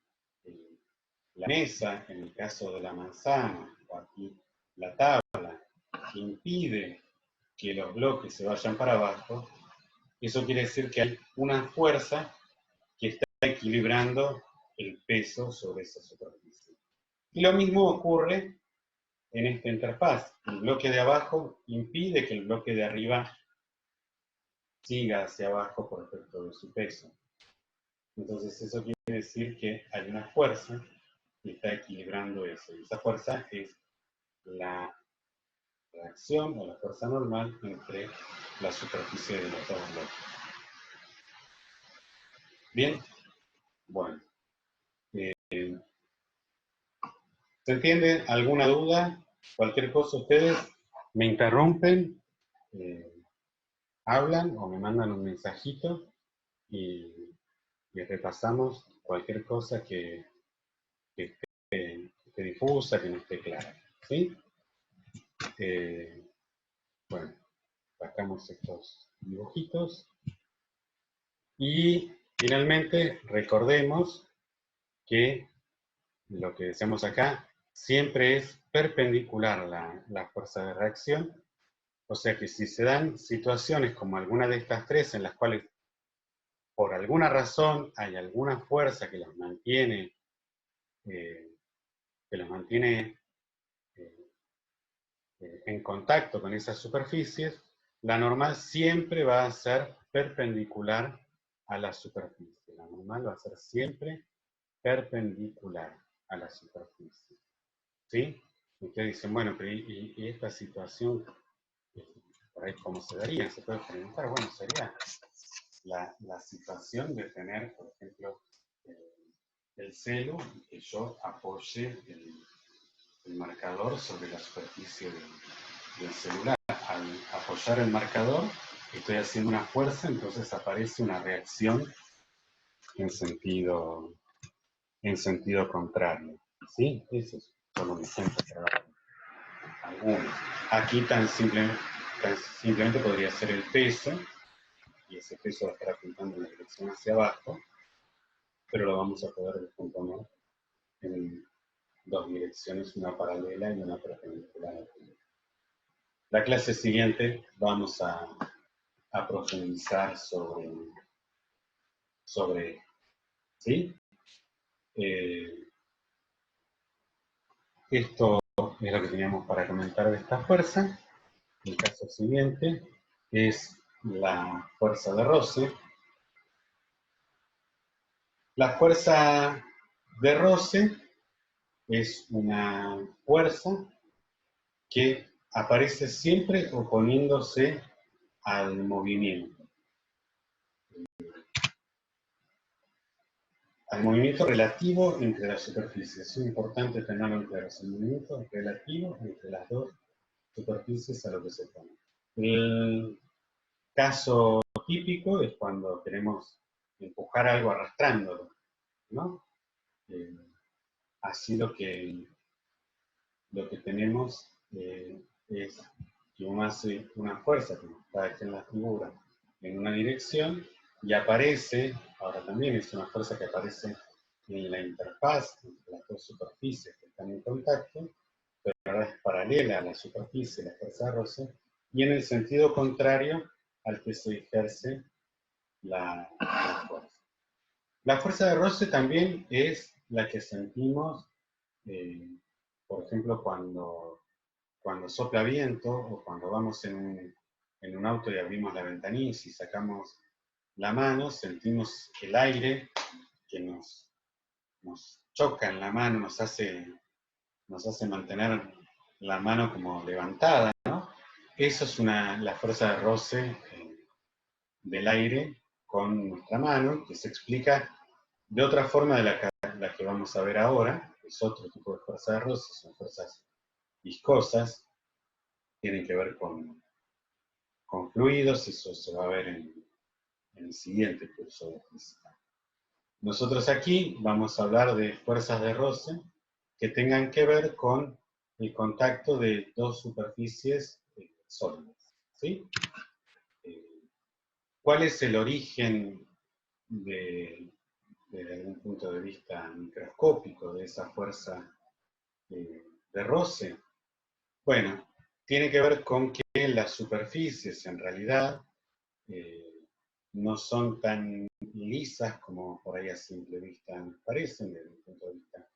A: la mesa, en el caso de la manzana, o aquí la tabla, impide que los bloques se vayan para abajo, eso quiere decir que hay una fuerza que está equilibrando el peso sobre esa superficie. Y lo mismo ocurre en esta interfaz. El bloque de abajo impide que el bloque de arriba siga hacia abajo por efecto de su peso. Entonces eso quiere decir que hay una fuerza que está equilibrando eso. Y esa fuerza es la reacción o la fuerza normal entre la superficie de los dos bloques. ¿Bien? Bueno. ¿Se entiende? ¿Alguna duda? Cualquier cosa ustedes me interrumpen, hablan o me mandan un mensajito y repasamos cualquier cosa que esté difusa, que no esté clara. ¿Sí? Bueno, sacamos estos dibujitos. Y finalmente recordemos que lo que decíamos acá siempre es perpendicular la fuerza de reacción. O sea que si se dan situaciones como alguna de estas tres en las cuales por alguna razón hay alguna fuerza que los mantiene eh, en contacto con esas superficies, la normal siempre va a ser perpendicular a la superficie. La normal va a ser siempre perpendicular a la superficie. ¿Sí? Ustedes dicen, bueno, pero ¿y esta situación, por ahí cómo se daría? Se puede preguntar, bueno, sería la situación de tener, por ejemplo, el celu y que yo apoye el marcador sobre la superficie del celular. Al apoyar el marcador, estoy haciendo una fuerza, entonces aparece una reacción en sentido contrario. ¿Sí? Eso es solo un ejemplo para algunos. Aquí tan simplemente podría ser el peso, y ese peso va a estar apuntando en la dirección hacia abajo, pero lo vamos a poder descomponer en dos direcciones, una paralela y una perpendicular. La clase siguiente vamos a profundizar sobre ¿sí? Esto es lo que teníamos para comentar de esta fuerza. El caso siguiente es la fuerza de roce. La fuerza de roce es una fuerza que aparece siempre oponiéndose al movimiento. Al movimiento relativo entre las superficies. Es importante tenerlo en claro. El movimiento relativo entre las dos superficies a lo que se pone. El caso típico es cuando queremos empujar algo arrastrándolo, ¿no? Así lo que tenemos es que uno hace una fuerza, como está aquí en la figura, en una dirección, y aparece, ahora también es una fuerza que aparece en la interfaz entre las dos superficies que están en contacto, pero ahora es paralela a la superficie, la fuerza de roce, y en el sentido contrario al que se ejerce la fuerza. La fuerza de roce también es la que sentimos, por ejemplo, cuando sopla viento o cuando vamos en un auto y abrimos la ventanilla y si sacamos la mano, sentimos el aire que nos choca en la mano, nos hace mantener la mano como levantada, ¿no? Eso es la fuerza de roce del aire con nuestra mano, que se explica de otra forma de la que vamos a ver ahora. Es otro tipo de fuerza de roce, son fuerzas viscosas, tienen que ver con fluidos, eso se va a ver en el siguiente curso de física. Nosotros aquí vamos a hablar de fuerzas de roce que tengan que ver con el contacto de dos superficies sólidas, ¿sí? ¿Cuál es el origen desde algún punto de vista microscópico de esa fuerza de roce? Bueno, tiene que ver con que las superficies en realidad no son tan lisas como por ahí a simple vista parecen desde un punto de vista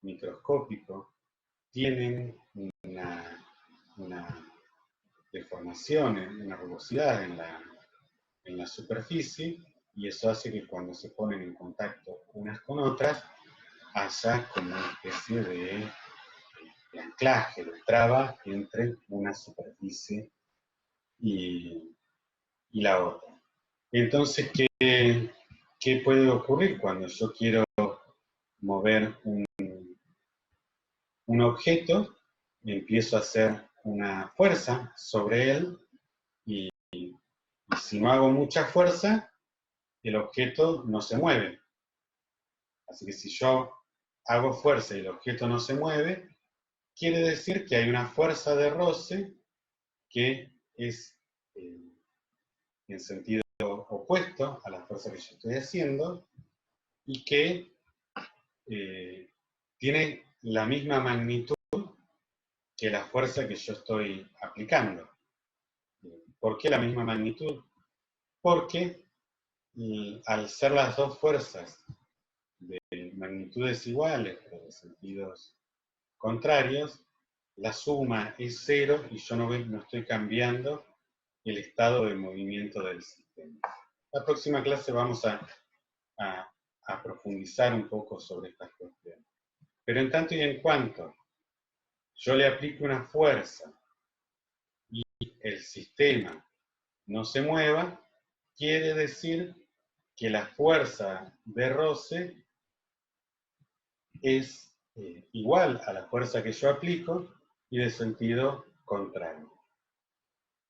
A: microscópico, tienen una deformación, una rugosidad en la superficie, y eso hace que cuando se ponen en contacto unas con otras, haya como una especie de anclaje, de traba entre una superficie y la otra. Entonces, ¿qué puede ocurrir cuando yo quiero mover un objeto? Empiezo a hacer una fuerza sobre él y si no hago mucha fuerza, el objeto no se mueve. Así que si yo hago fuerza y el objeto no se mueve, quiere decir que hay una fuerza de roce que es en sentido opuesto a la fuerza que yo estoy haciendo y que tiene la misma magnitud que la fuerza que yo estoy aplicando. ¿Por qué la misma magnitud? Porque al ser las dos fuerzas de magnitudes iguales, pero de sentidos contrarios, la suma es 0 y yo no estoy cambiando el estado de movimiento del sistema. La próxima clase vamos a profundizar un poco sobre estas cuestiones. Pero en tanto y en cuanto yo le aplique una fuerza y el sistema no se mueva, quiere decir que la fuerza de roce es igual a la fuerza que yo aplico y de sentido contrario.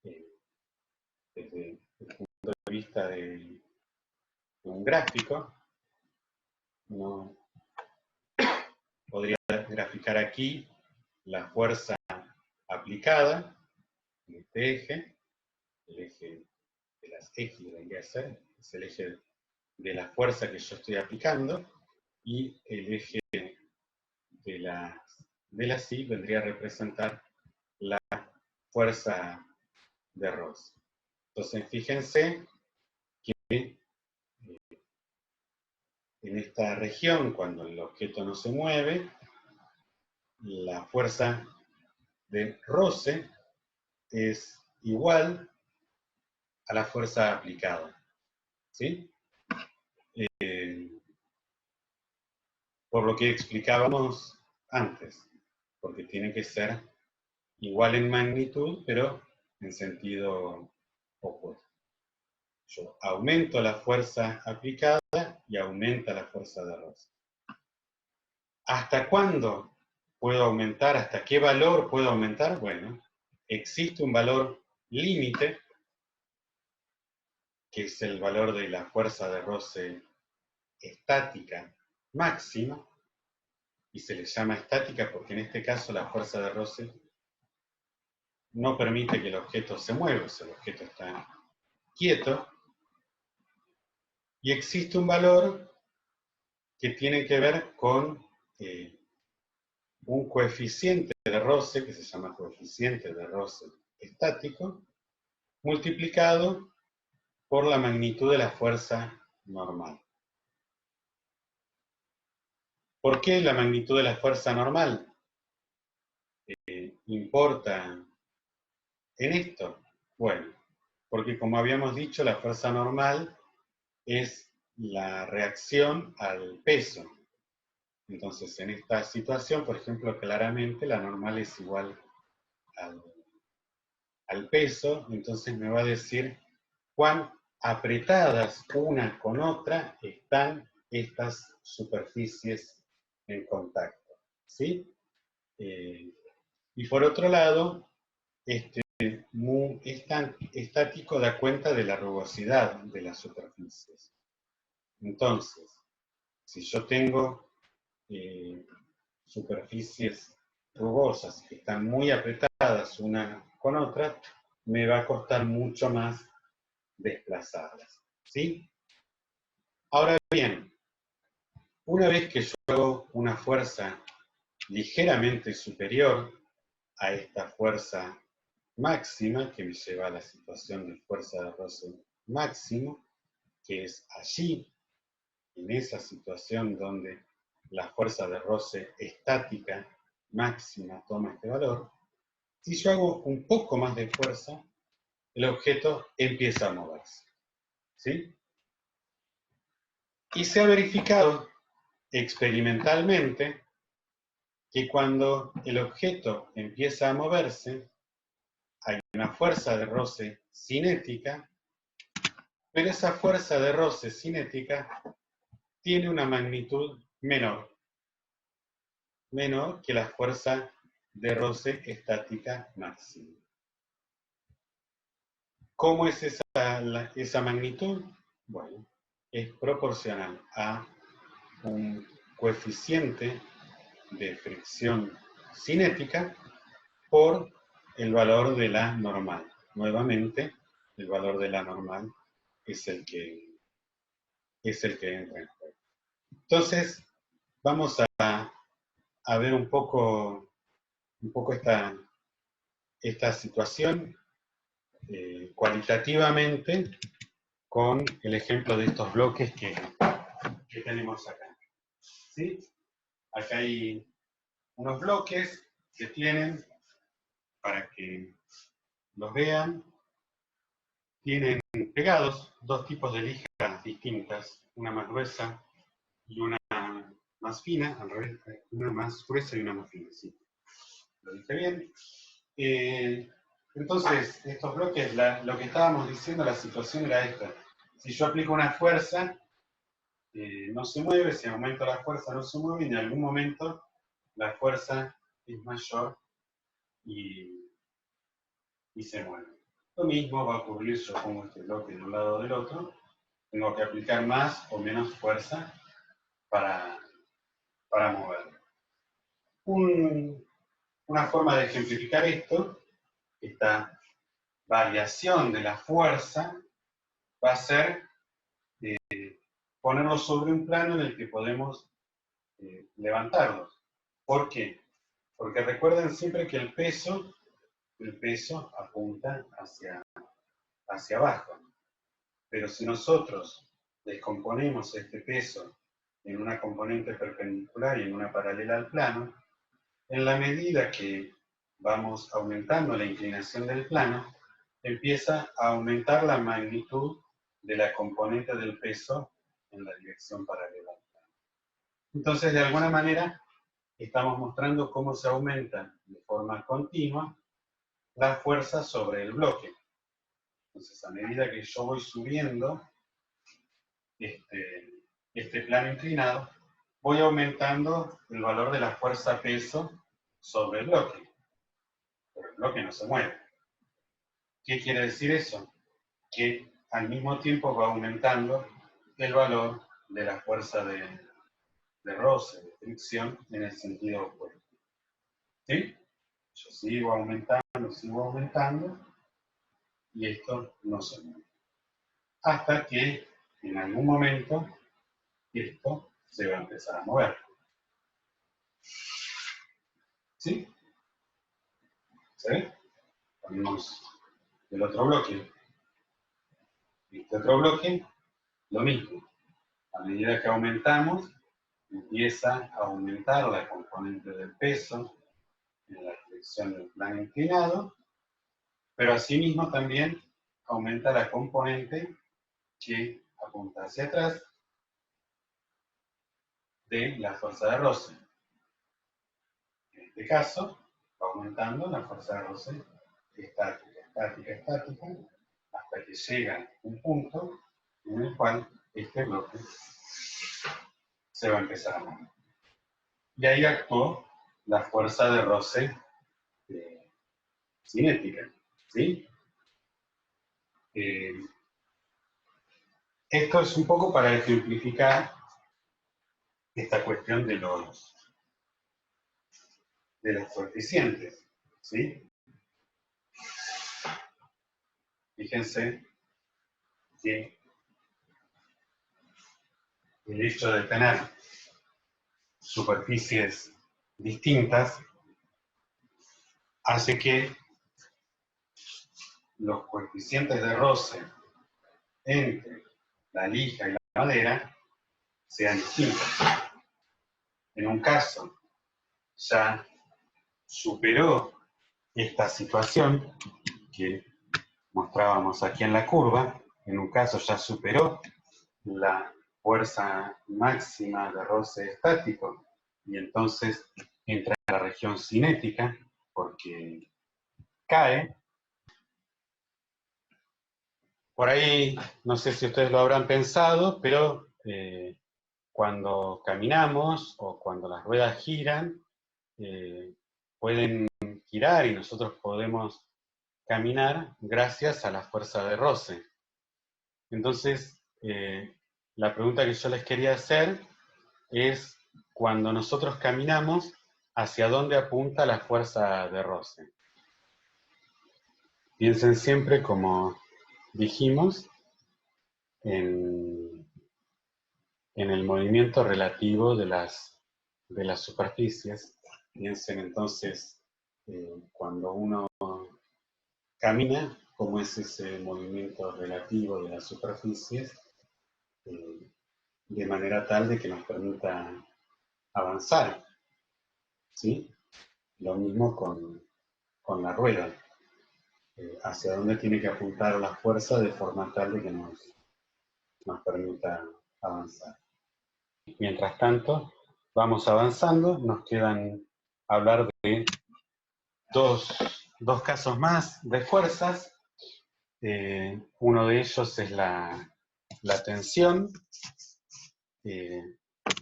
A: Desde el punto de vista de un gráfico, uno podría graficar aquí la fuerza aplicada en este eje, el eje de las X debería ser, es el eje de la fuerza que yo estoy aplicando, y el eje de las Y vendría a representar la fuerza de roce. Entonces, fíjense que en esta región, cuando el objeto no se mueve, la fuerza de roce es igual a la fuerza aplicada. ¿Sí? Por lo que explicábamos antes, porque tiene que ser igual en magnitud, pero en sentido opuesto. Yo aumento la fuerza aplicada y aumenta la fuerza de roce. ¿Hasta cuándo puedo aumentar? ¿Hasta qué valor puedo aumentar? Bueno, existe un valor límite, que es el valor de la fuerza de roce estática máxima, y se le llama estática porque en este caso la fuerza de roce no permite que el objeto se mueva, el objeto está quieto, y existe un valor que tiene que ver con un coeficiente de roce, que se llama coeficiente de roce estático, multiplicado por la magnitud de la fuerza normal. ¿Por qué la magnitud de la fuerza normal importa en esto? Bueno, porque como habíamos dicho, la fuerza normal es la reacción al peso. Entonces, en esta situación, por ejemplo, claramente la normal es igual al peso, entonces me va a decir cuán apretadas una con otra están estas superficies en contacto, ¿sí? Y por otro lado, este mu estático da cuenta de la rugosidad de las superficies. Entonces, si yo tengo superficies rugosas que están muy apretadas una con otra, me va a costar mucho más desplazarlas, ¿sí? Ahora bien, una vez que yo hago una fuerza ligeramente superior a esta fuerza máxima, que me lleva a la situación de fuerza de roce máximo, que es allí, en esa situación donde la fuerza de roce estática máxima toma este valor, si yo hago un poco más de fuerza, el objeto empieza a moverse, ¿sí? Y se ha verificado experimentalmente que cuando el objeto empieza a moverse, hay una fuerza de roce cinética, pero esa fuerza de roce cinética tiene una magnitud menor que la fuerza de roce estática máxima. ¿Cómo es esa magnitud? Bueno, es proporcional a un coeficiente de fricción cinética por el valor de la normal. Nuevamente, el valor de la normal es el que entra en juego. Entonces, vamos a ver un poco esta situación cualitativamente con el ejemplo de estos bloques que tenemos acá. ¿Sí? Acá hay unos bloques que tienen, para que los vean, tienen pegados dos tipos de lijas distintas, una más gruesa y una más fina, al revés, una más gruesa y una más fina, sí. ¿Lo dije bien? Entonces, estos bloques, lo que estábamos diciendo, la situación era esta. Si yo aplico una fuerza, no se mueve, si aumento la fuerza no se mueve, y en algún momento la fuerza es mayor y se mueve. Lo mismo va a ocurrir, yo pongo este bloque de un lado o del otro, tengo que aplicar más o menos fuerza para moverlo. Una forma de ejemplificar esto, esta variación de la fuerza, va a ser ponerlo sobre un plano en el que podemos levantarlos. ¿Por qué? Porque recuerden siempre que el peso apunta hacia abajo. Pero si nosotros descomponemos este peso en una componente perpendicular y en una paralela al plano, en la medida que vamos aumentando la inclinación del plano, empieza a aumentar la magnitud de la componente del peso en la dirección paralela al plano. Entonces, de alguna manera, estamos mostrando cómo se aumenta de forma continua la fuerza sobre el bloque. Entonces, a medida que yo voy subiendo este plano inclinado, voy aumentando el valor de la fuerza-peso sobre el bloque. Pero el bloque no se mueve. ¿Qué quiere decir eso? Que al mismo tiempo va aumentando el valor de la fuerza de roce, de fricción, en el sentido opuesto. ¿Sí? Yo sigo aumentando, y esto no se mueve. Hasta que en algún momento esto se va a empezar a mover. ¿Sí? ¿Se ve? Ponemos el otro bloque. Este otro bloque, lo mismo. A medida que aumentamos, empieza a aumentar la componente del peso en la dirección del plano inclinado, pero asimismo también aumenta la componente que apunta hacia atrás de la fuerza de roce. En este caso, va aumentando la fuerza de roce estática, hasta que llega un punto en el cual este bloque se va a empezar a mover. Y ahí actuó la fuerza de roce cinética, ¿sí? Esto es un poco para ejemplificar esta cuestión de los coeficientes, ¿sí? Fíjense que el hecho de tener superficies distintas hace que los coeficientes de roce entre la lija y la madera sean distintos. En un caso ya superó esta situación que mostrábamos aquí en la curva, en un caso ya superó la fuerza máxima de roce estático y entonces entra en la región cinética porque cae. Por ahí, no sé si ustedes lo habrán pensado, pero cuando caminamos o cuando las ruedas giran, pueden girar y nosotros podemos caminar gracias a la fuerza de roce. Entonces, la pregunta que yo les quería hacer es, cuando nosotros caminamos, ¿hacia dónde apunta la fuerza de roce? Piensen siempre, como dijimos, en el movimiento relativo de las superficies. Piensen entonces, cuando uno camina, cómo es ese movimiento relativo de las superficies, de manera tal de que nos permita avanzar, ¿sí? Lo mismo con la rueda, hacia dónde tiene que apuntar la fuerza de forma tal de que nos permita avanzar. Mientras tanto, vamos avanzando, nos quedan hablar de dos casos más de fuerzas. Uno de ellos es la tensión.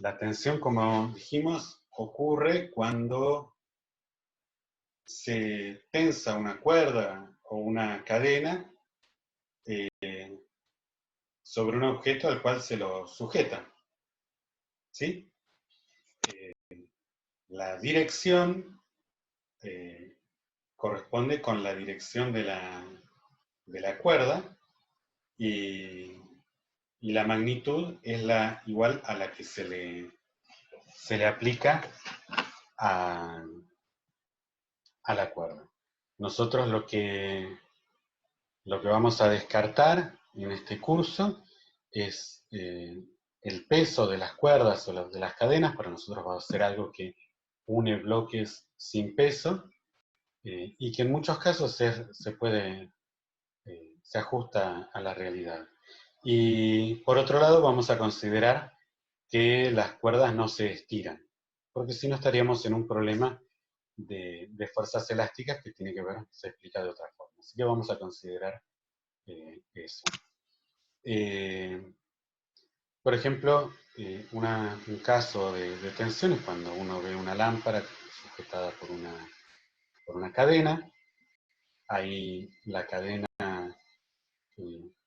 A: La tensión, como dijimos, ocurre cuando se tensa una cuerda o una cadena sobre un objeto al cual se lo sujeta. ¿Sí? La dirección corresponde con la dirección de la cuerda y la magnitud es igual a la que se le aplica a la cuerda. Nosotros lo que vamos a descartar en este curso es el peso de las cuerdas o de las cadenas. Para nosotros va a ser algo que une bloques sin peso y que en muchos casos se ajusta a la realidad. Y por otro lado vamos a considerar que las cuerdas no se estiran, porque si no estaríamos en un problema de fuerzas elásticas que tiene que ver, se explica de otra forma. Así que vamos a considerar eso. Por ejemplo, un caso de tensión es cuando uno ve una lámpara sujetada por una cadena. Ahí la cadena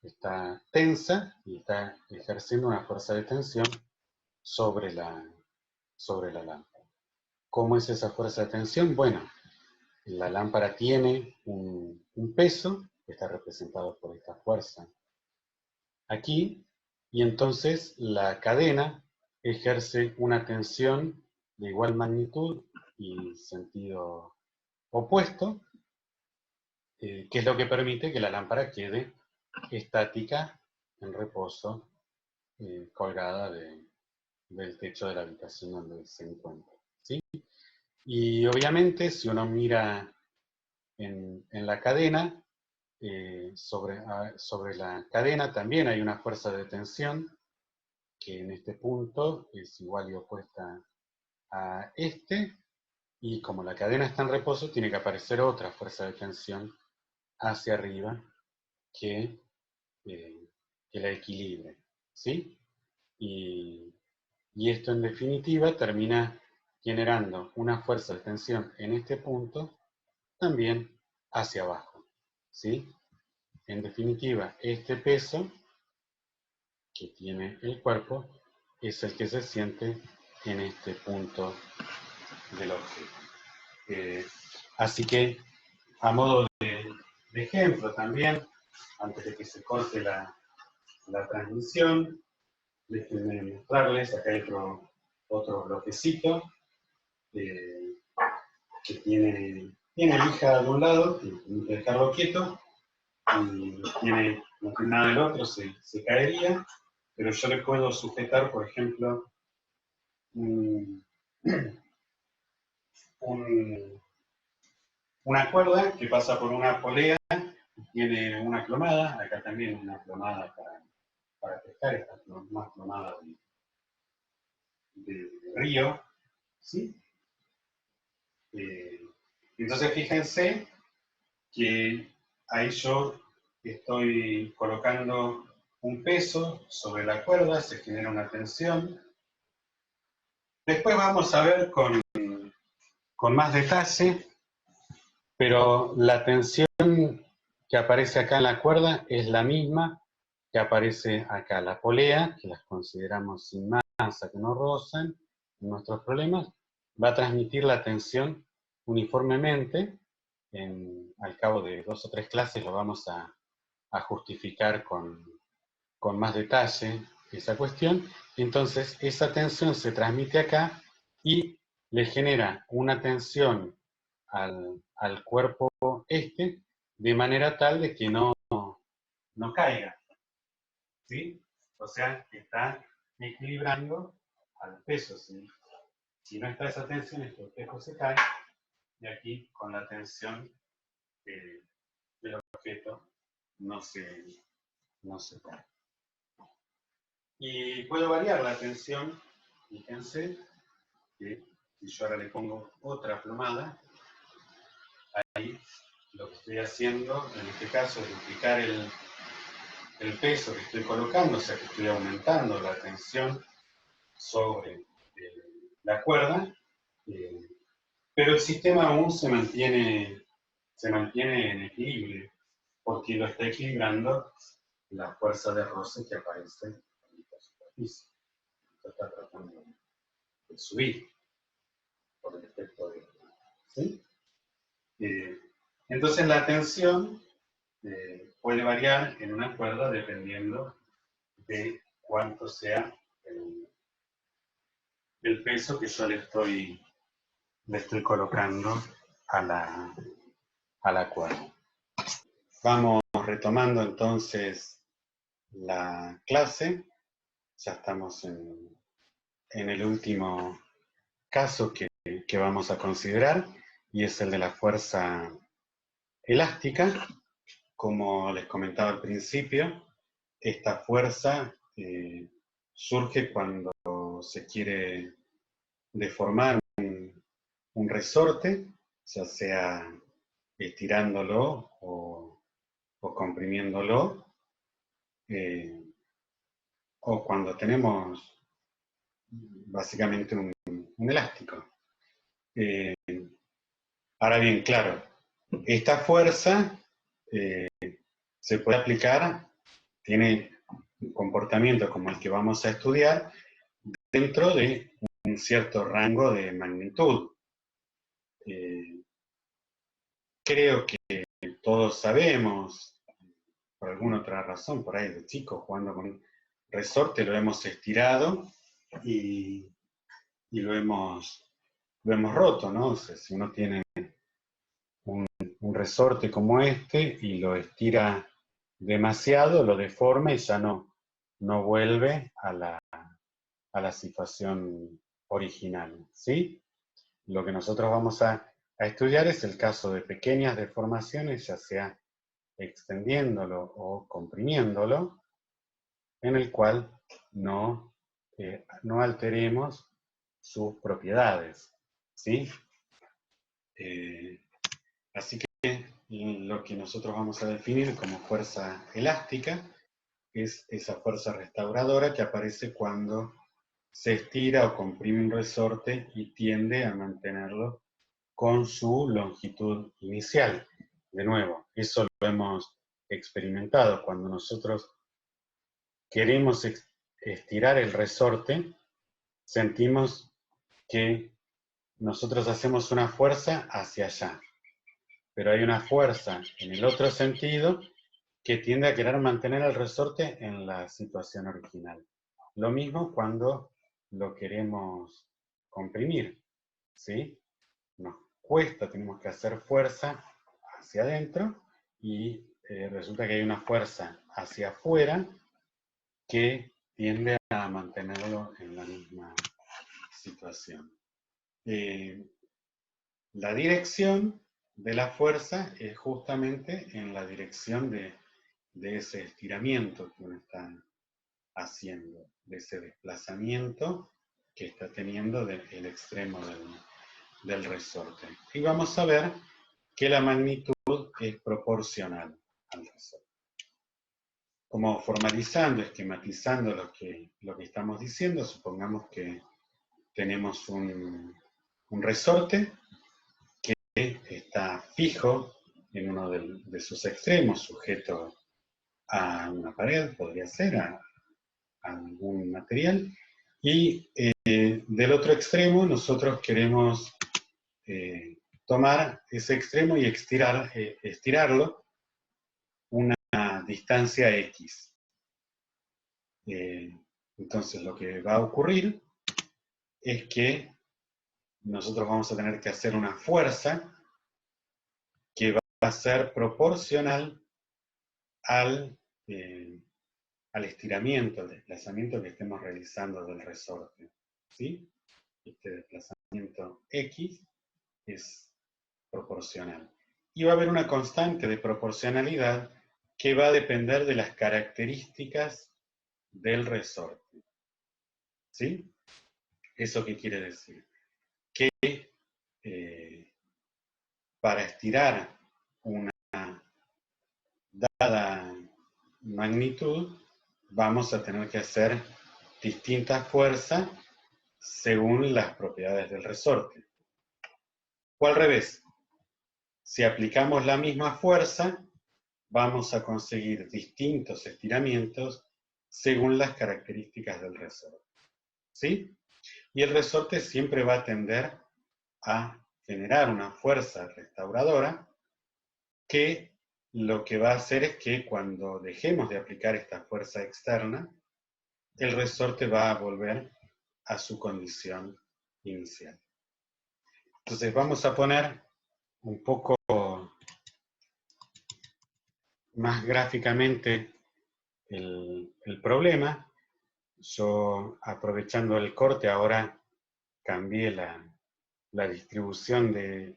A: está tensa y está ejerciendo una fuerza de tensión sobre la lámpara. ¿Cómo es esa fuerza de tensión? Bueno, la lámpara tiene un peso que está representado por esta fuerza aquí, y entonces la cadena ejerce una tensión de igual magnitud y sentido opuesto, que es lo que permite que la lámpara quede estática, en reposo, colgada del techo de la habitación donde se encuentra, ¿sí? Y obviamente, si uno mira en la cadena, sobre la cadena también hay una fuerza de tensión que en este punto es igual y opuesta a este, y como la cadena está en reposo, tiene que aparecer otra fuerza de tensión hacia arriba que la equilibre, ¿sí? Y esto en definitiva termina generando una fuerza de tensión en este punto también hacia abajo, ¿sí? En definitiva, este peso que tiene el cuerpo es el que se siente en este punto del objeto. Así que, a modo de ejemplo también, antes de que se corte la transmisión, déjenme mostrarles, acá hay otro bloquecito que tiene lija de un lado, que tiene que dejarlo quieto, y tiene inclinado el otro, se caería, pero yo le puedo sujetar, por ejemplo, una cuerda que pasa por una polea y tiene una plomada, acá también una plomada para pescar, esta más plomada de río, ¿sí? Entonces fíjense que ahí yo estoy colocando un peso sobre la cuerda, se genera una tensión. Después vamos a ver con más detalle, pero la tensión que aparece acá en la cuerda es la misma que aparece acá. La polea, que las consideramos sin masa, que no rozan en nuestros problemas, va a transmitir la tensión uniformemente. Al cabo de 2 o 3 clases lo vamos a justificar con con más detalle esa cuestión. Entonces esa tensión se transmite acá y le genera una tensión al cuerpo de manera tal de que no caiga, ¿sí? O sea, que está equilibrando al peso, ¿sí? Si no está esa tensión, el espejo se cae, y aquí con la tensión del objeto no se cae. Y puedo variar la tensión, fíjense, que si yo ahora le pongo otra plomada, ahí lo que estoy haciendo en este caso es duplicar el peso que estoy colocando, o sea que estoy aumentando la tensión sobre la cuerda, pero el sistema aún se mantiene en equilibrio, porque lo está equilibrando la fuerza de roce que aparece en la superficie. Se está tratando de subir por el efecto de... ¿sí? Entonces la tensión puede variar en una cuerda dependiendo de cuánto sea el peso que yo le estoy colocando a la cuerda. Vamos retomando entonces la clase. Ya estamos en el último caso que vamos a considerar, y es el de la fuerza elástica. Como les comentaba al principio, esta fuerza surge cuando se quiere deformar un resorte, ya sea estirándolo o comprimiéndolo, o cuando tenemos básicamente un elástico. Ahora bien, claro, esta fuerza se puede aplicar, tiene un comportamiento como el que vamos a estudiar, dentro de un cierto rango de magnitud. Creo que todos sabemos, por alguna otra razón, por ahí de chicos jugando con resorte, lo hemos estirado y lo hemos roto, ¿no? O sea, si uno tiene un resorte como este y lo estira demasiado, lo deforma y ya no vuelve a la situación original, ¿sí? Lo que nosotros vamos a estudiar es el caso de pequeñas deformaciones, ya sea extendiéndolo o comprimiéndolo, en el cual no alteremos sus propiedades, ¿sí? Así que lo que nosotros vamos a definir como fuerza elástica es esa fuerza restauradora que aparece cuando se estira o comprime un resorte y tiende a mantenerlo con su longitud inicial. De nuevo, eso lo hemos experimentado cuando nosotros queremos estirar el resorte, sentimos que nosotros hacemos una fuerza hacia allá, pero hay una fuerza en el otro sentido que tiende a querer mantener el resorte en la situación original. Lo mismo cuando lo queremos comprimir, ¿sí? Nos cuesta, tenemos que hacer fuerza hacia adentro y resulta que hay una fuerza hacia afuera que tiende a mantenerlo en la misma situación. La dirección de la fuerza es justamente en la dirección de ese estiramiento que uno está haciendo, de ese desplazamiento que está teniendo del extremo del resorte. Y vamos a ver que la magnitud es proporcional al resorte. Como formalizando, esquematizando lo que estamos diciendo, supongamos que tenemos un resorte que está fijo en uno de sus extremos, sujeto a una pared, podría ser, a algún material, y del otro extremo nosotros queremos tomar ese extremo y estirarlo una distancia X. Entonces lo que va a ocurrir es que nosotros vamos a tener que hacer una fuerza que va a ser proporcional al estiramiento, al desplazamiento que estemos realizando del resorte. ¿Sí? Este desplazamiento X es proporcional. Y va a haber una constante de proporcionalidad que va a depender de las características del resorte. ¿Sí? ¿Eso qué quiere decir? Que para estirar una dada magnitud, vamos a tener que hacer distintas fuerzas según las propiedades del resorte. O al revés, si aplicamos la misma fuerza, vamos a conseguir distintos estiramientos según las características del resorte. ¿Sí? Y el resorte siempre va a tender a generar una fuerza restauradora que lo que va a hacer es que cuando dejemos de aplicar esta fuerza externa, el resorte va a volver a su condición inicial. Entonces vamos a poner un poco más gráficamente el problema. Yo, aprovechando el corte, ahora cambié la distribución de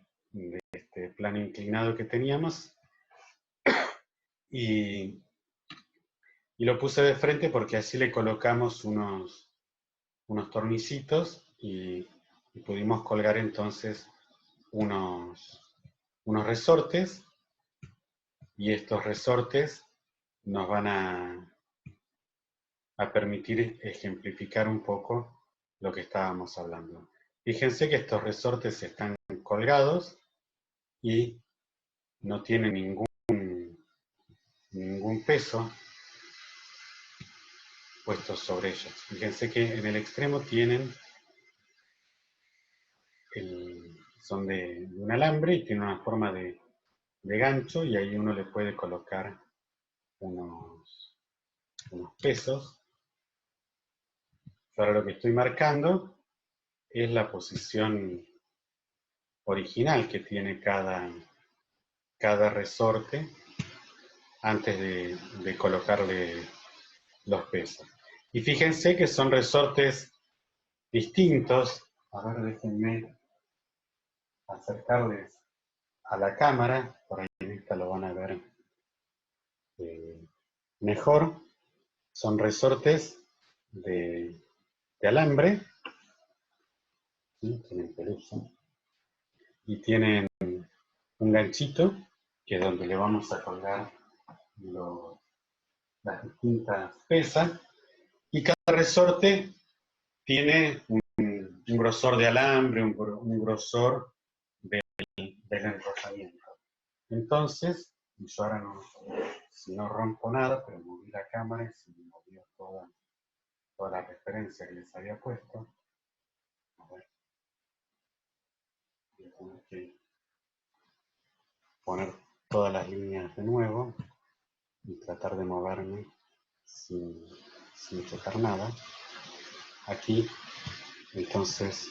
A: este plano inclinado que teníamos y lo puse de frente porque así le colocamos unos tornillitos y pudimos colgar entonces unos resortes, y estos resortes nos van a permitir ejemplificar un poco lo que estábamos hablando. Fíjense que estos resortes están colgados y no tienen ningún peso puesto sobre ellos. Fíjense que en el extremo tienen son de un alambre y tienen una forma de gancho, y ahí uno le puede colocar unos pesos. Ahora lo que estoy marcando es la posición original que tiene cada resorte antes de colocarle los pesos. Y fíjense que son resortes distintos. A ver, déjenme acercarles a la cámara, por ahí en esta lo van a ver mejor. Son resortes de alambre, ¿sí? Tienen pelusa y tienen un ganchito que es donde le vamos a colgar las distintas pesas, y cada resorte tiene un grosor de alambre, un grosor del enrosamiento. Entonces, yo ahora si no rompo nada, pero moví la cámara y se me movió toda la referencia que les había puesto. A ver. Voy a tener que poner todas las líneas de nuevo y tratar de moverme sin tocar nada. Aquí, entonces,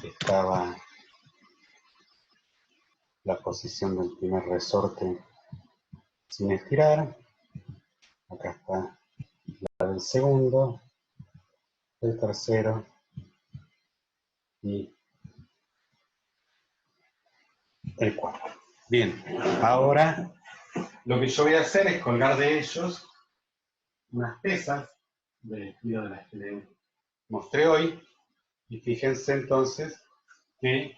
A: estaba la posición del primer resorte sin estirar. Acá está la del segundo, el tercero y el cuarto. Bien, ahora lo que yo voy a hacer es colgar de ellos unas pesas del estilo de las que les mostré hoy, y fíjense entonces que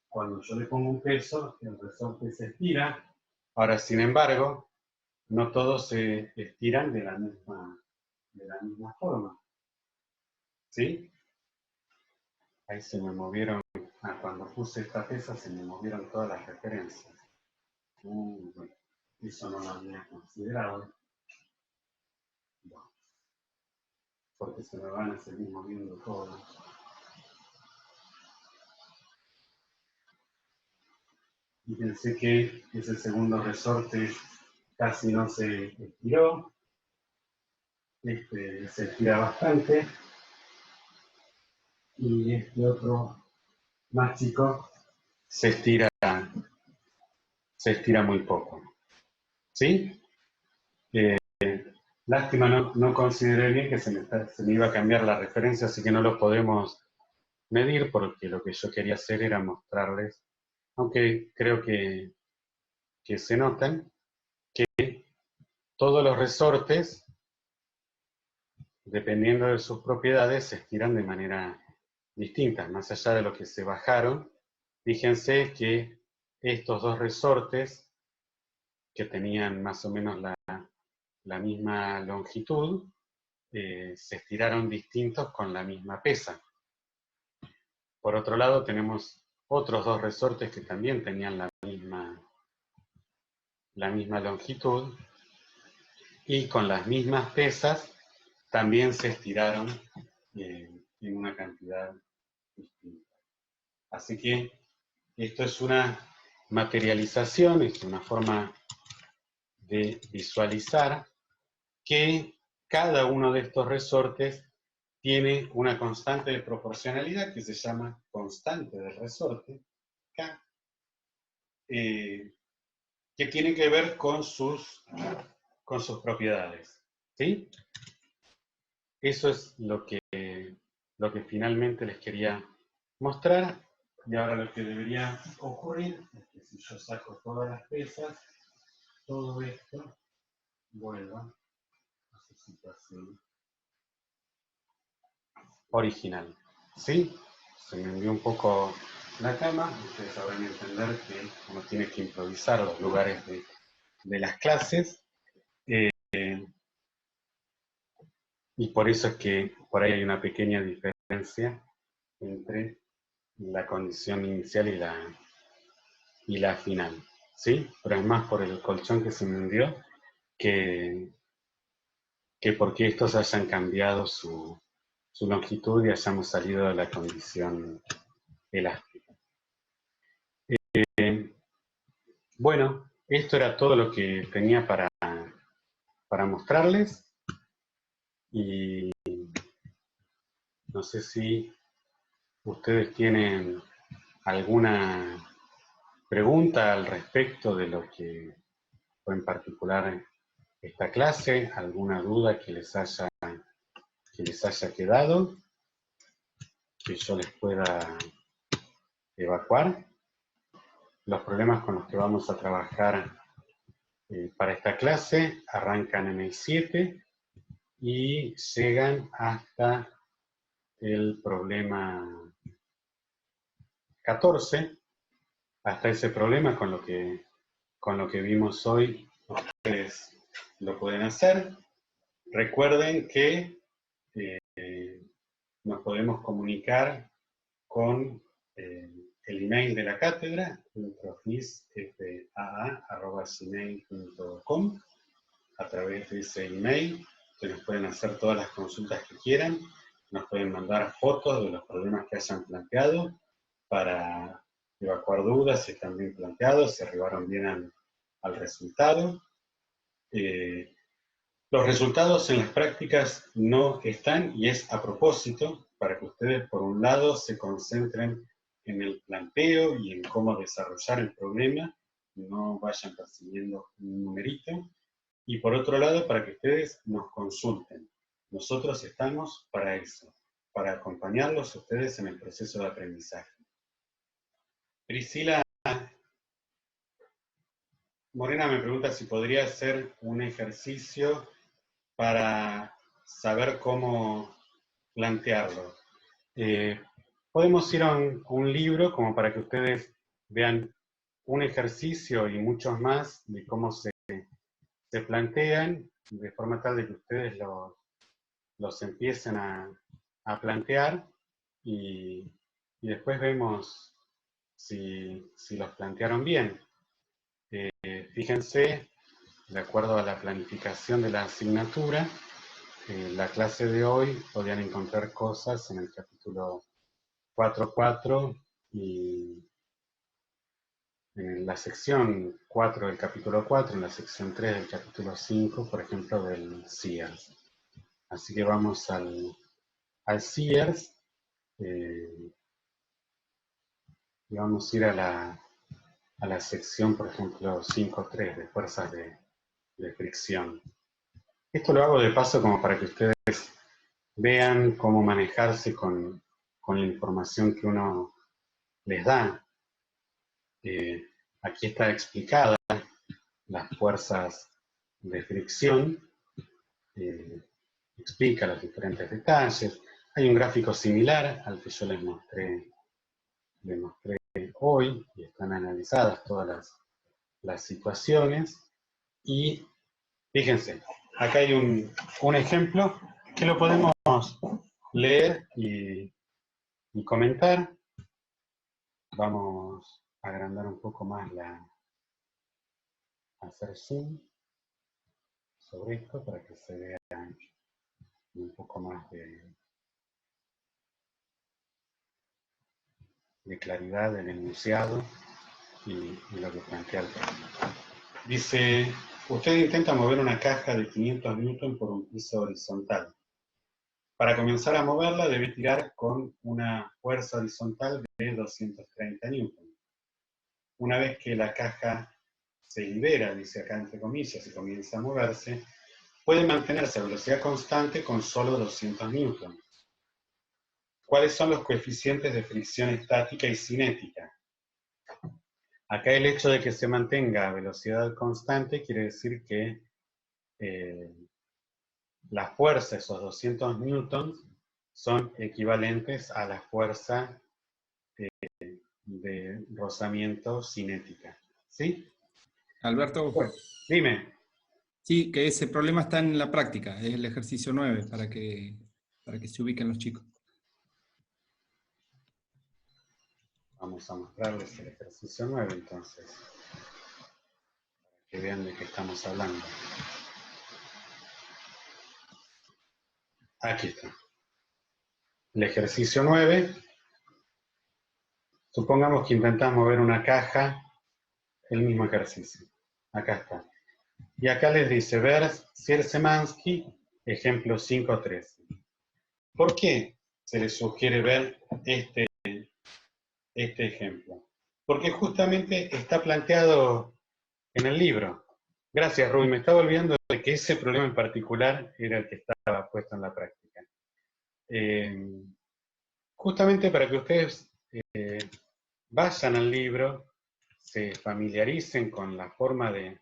A: cuando yo le pongo un peso, el resorte se estira. Ahora, sin embargo, no todos se estiran de la misma forma. ¿Sí? Ahí se me movieron, cuando puse esta pesa se me movieron todas las referencias. Bueno, eso no lo había considerado. Bueno, porque se me van a seguir moviendo todas. Y pensé que ese segundo resorte casi no se estiró. Este se estira bastante. Y este otro más chico se estira muy poco. ¿Sí? Lástima, no consideré bien que se me iba a cambiar la referencia, así que no lo podemos medir, porque lo que yo quería hacer era mostrarles, aunque creo que se notan, que todos los resortes, dependiendo de sus propiedades, se estiran de manera distinta, más allá de lo que se bajaron. Fíjense que estos dos resortes, que tenían más o menos la misma longitud, se estiraron distintos con la misma pesa. Por otro lado, tenemos otros dos resortes que también tenían la misma longitud y con las mismas pesas también se estiraron en una cantidad distinta. Así que esto es una materialización, es una forma de visualizar que cada uno de estos resortes tiene una constante de proporcionalidad que se llama constante del resorte, K, que tiene que ver con sus propiedades. ¿Sí? Eso es lo que finalmente les quería mostrar. Y ahora lo que debería ocurrir es que si yo saco todas las pesas, todo esto vuelva a su situación original. ¿Sí? Se me envió un poco la cama. Ustedes sabrán entender que uno tiene que improvisar los lugares de las clases. Y por eso es que por ahí hay una pequeña diferencia entre la condición inicial y la final. ¿Sí? Pero es más por el colchón que se me hundió que porque estos hayan cambiado su longitud y hayamos salido de la condición elástica. Bueno, esto era todo lo que tenía para mostrarles, y no sé si ustedes tienen alguna pregunta al respecto de lo que fue en particular esta clase, alguna duda que les haya quedado, que yo les pueda evacuar. Los problemas con los que vamos a trabajar para esta clase arrancan en el 7 y llegan hasta el problema 14, hasta ese problema con lo que vimos hoy. Ustedes lo pueden hacer. Recuerden que nos podemos comunicar con el email de la cátedra, introfisfaa@gmail.com. A través de ese email ustedes pueden hacer todas las consultas que quieran, nos pueden mandar fotos de los problemas que hayan planteado para evacuar dudas si están bien planteados, si arribaron bien al resultado. Los resultados en las prácticas no están, y es a propósito, para que ustedes por un lado se concentren en el planteo y en cómo desarrollar el problema, no vayan persiguiendo un numerito, y por otro lado para que ustedes nos consulten. Nosotros estamos para eso, para acompañarlos a ustedes en el proceso de aprendizaje. Priscila Morena me pregunta si podría hacer un ejercicio para saber cómo plantearlo. Podemos ir a un libro como para que ustedes vean un ejercicio y muchos más de cómo se plantean, de forma tal de que ustedes los empiecen a plantear y después vemos si los plantearon bien. Fíjense, de acuerdo a la planificación de la asignatura, la clase de hoy podrían encontrar cosas en el capítulo 4.4 y en la sección 4 del capítulo 4, en la sección 3 del capítulo 5, por ejemplo, del CIAS. Así que vamos al Sears, y vamos a ir a la sección, por ejemplo, 5.3 de fuerzas de fricción. Esto lo hago de paso como para que ustedes vean cómo manejarse con la información que uno les da. Aquí está explicada las fuerzas de fricción, explica los diferentes detalles. Hay un gráfico similar al que yo les mostré hoy, y están analizadas todas las situaciones. Y fíjense, acá hay un ejemplo que lo podemos leer y comentar. Vamos a agrandar un poco más hacer zoom sobre esto para que se vea un poco más de claridad del enunciado y lo que plantea el problema. Dice, usted intenta mover una caja de 500 newton por un piso horizontal. Para comenzar a moverla debe tirar con una fuerza horizontal de 230 newton. Una vez que la caja se libera, dice acá entre comillas, y comienza a moverse, puede mantenerse a velocidad constante con solo 200 newton. ¿Cuáles son los coeficientes de fricción estática y cinética? Acá el hecho de que se mantenga a velocidad constante quiere decir que la fuerza, esos 200 newtons, son equivalentes a la fuerza de rozamiento cinética. ¿Sí?
C: Alberto,
A: Bueno, dime.
C: sí, que ese problema está en la práctica, es el ejercicio 9, para que se ubiquen los chicos.
A: Vamos a mostrarles el ejercicio 9 entonces, para que vean de qué estamos hablando. Aquí está. El ejercicio 9, supongamos que intentamos mover una caja, el mismo ejercicio. Acá está. Y acá les dice, ver Sierzymanski, ejemplo 5.13. ¿Por qué se les sugiere ver este ejemplo? Porque justamente está planteado en el libro. Gracias, Rubí. Me estaba olvidando de que ese problema en particular era el que estaba puesto en la práctica. Justamente para que ustedes vayan al libro, se familiaricen con la forma de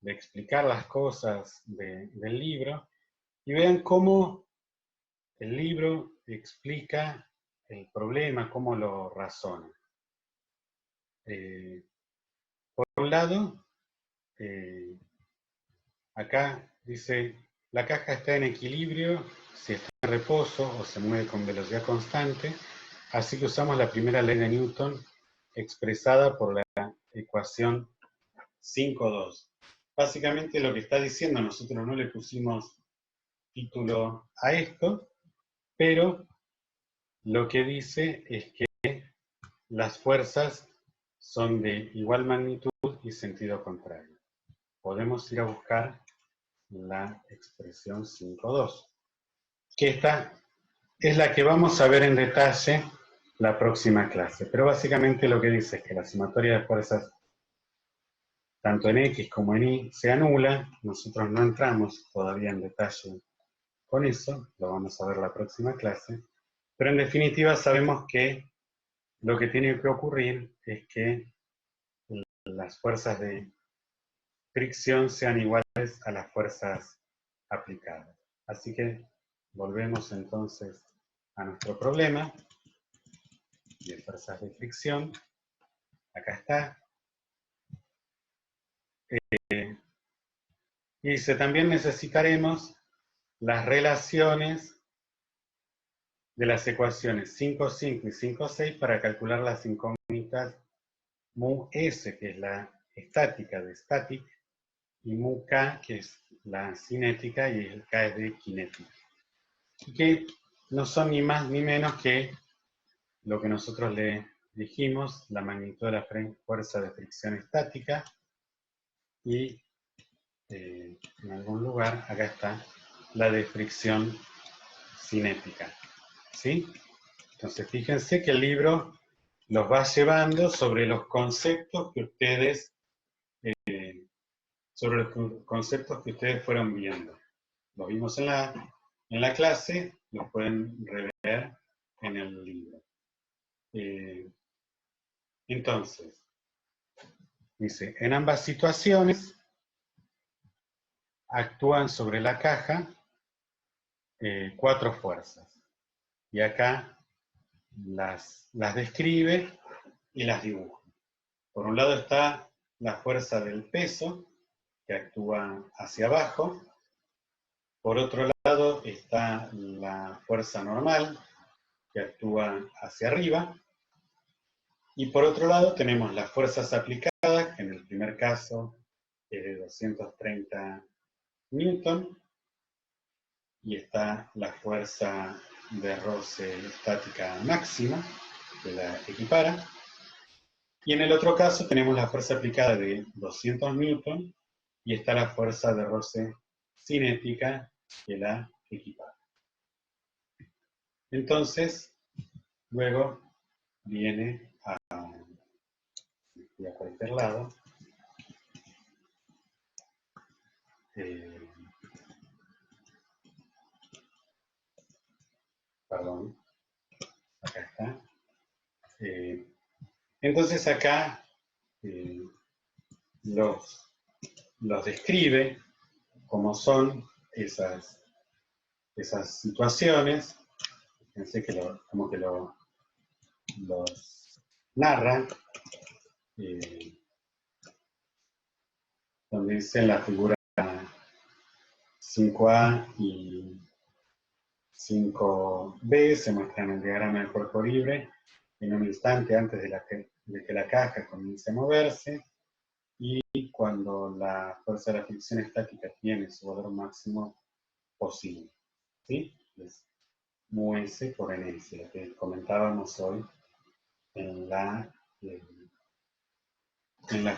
A: explicar las cosas del libro y vean cómo el libro explica el problema, cómo lo razona. Por un lado, acá dice, la caja está en equilibrio si está en reposo o se mueve con velocidad constante, así que usamos la primera ley de Newton expresada por la ecuación 5.2. Básicamente lo que está diciendo, nosotros no le pusimos título a esto, pero lo que dice es que las fuerzas son de igual magnitud y sentido contrario. Podemos ir a buscar la expresión 5.2, que esta es la que vamos a ver en detalle la próxima clase. Pero básicamente lo que dice es que la sumatoria de fuerzas tanto en X como en Y se anula. Nosotros no entramos todavía en detalle con eso, lo vamos a ver la próxima clase. Pero en definitiva sabemos que lo que tiene que ocurrir es que las fuerzas de fricción sean iguales a las fuerzas aplicadas. Así que volvemos entonces a nuestro problema de fuerzas de fricción. Acá está. Y dice, también necesitaremos las relaciones de las ecuaciones 5.5 y 5.6 para calcular las incógnitas mu S, que es la estática de static, y mu K, que es la cinética, y el K es de cinética. Y que no son ni más ni menos que lo que nosotros le dijimos, la magnitud de la fuerza de fricción estática, y en algún lugar, acá está, la de fricción cinética. ¿Sí? Entonces, fíjense que el libro los va llevando sobre los conceptos que ustedes fueron viendo. Los vimos en la clase, los pueden rever en el libro. Entonces, dice, en ambas situaciones actúan sobre la caja 4 fuerzas. Y acá las describe y las dibuja. Por un lado está la fuerza del peso, que actúa hacia abajo. Por otro lado está la fuerza normal, que actúa hacia arriba. Y por otro lado tenemos las fuerzas aplicadas, que en el primer caso es de 230 newton. Y está la fuerza de roce estática máxima, que la equipara. Y en el otro caso tenemos la fuerza aplicada de 200 newton y está la fuerza de roce cinética que la equipara. Entonces, luego viene a cualquier lado. Perdón, acá está. Entonces acá los describe como son esas situaciones. Fíjense que como que los narra, donde dice la figura 5A y 5B se muestran en el diagrama del cuerpo libre en un instante antes de que la caja comience a moverse y cuando la fuerza de la fricción estática tiene su valor máximo posible. ¿Sí? Es mu-s por ns, lo que comentábamos hoy en la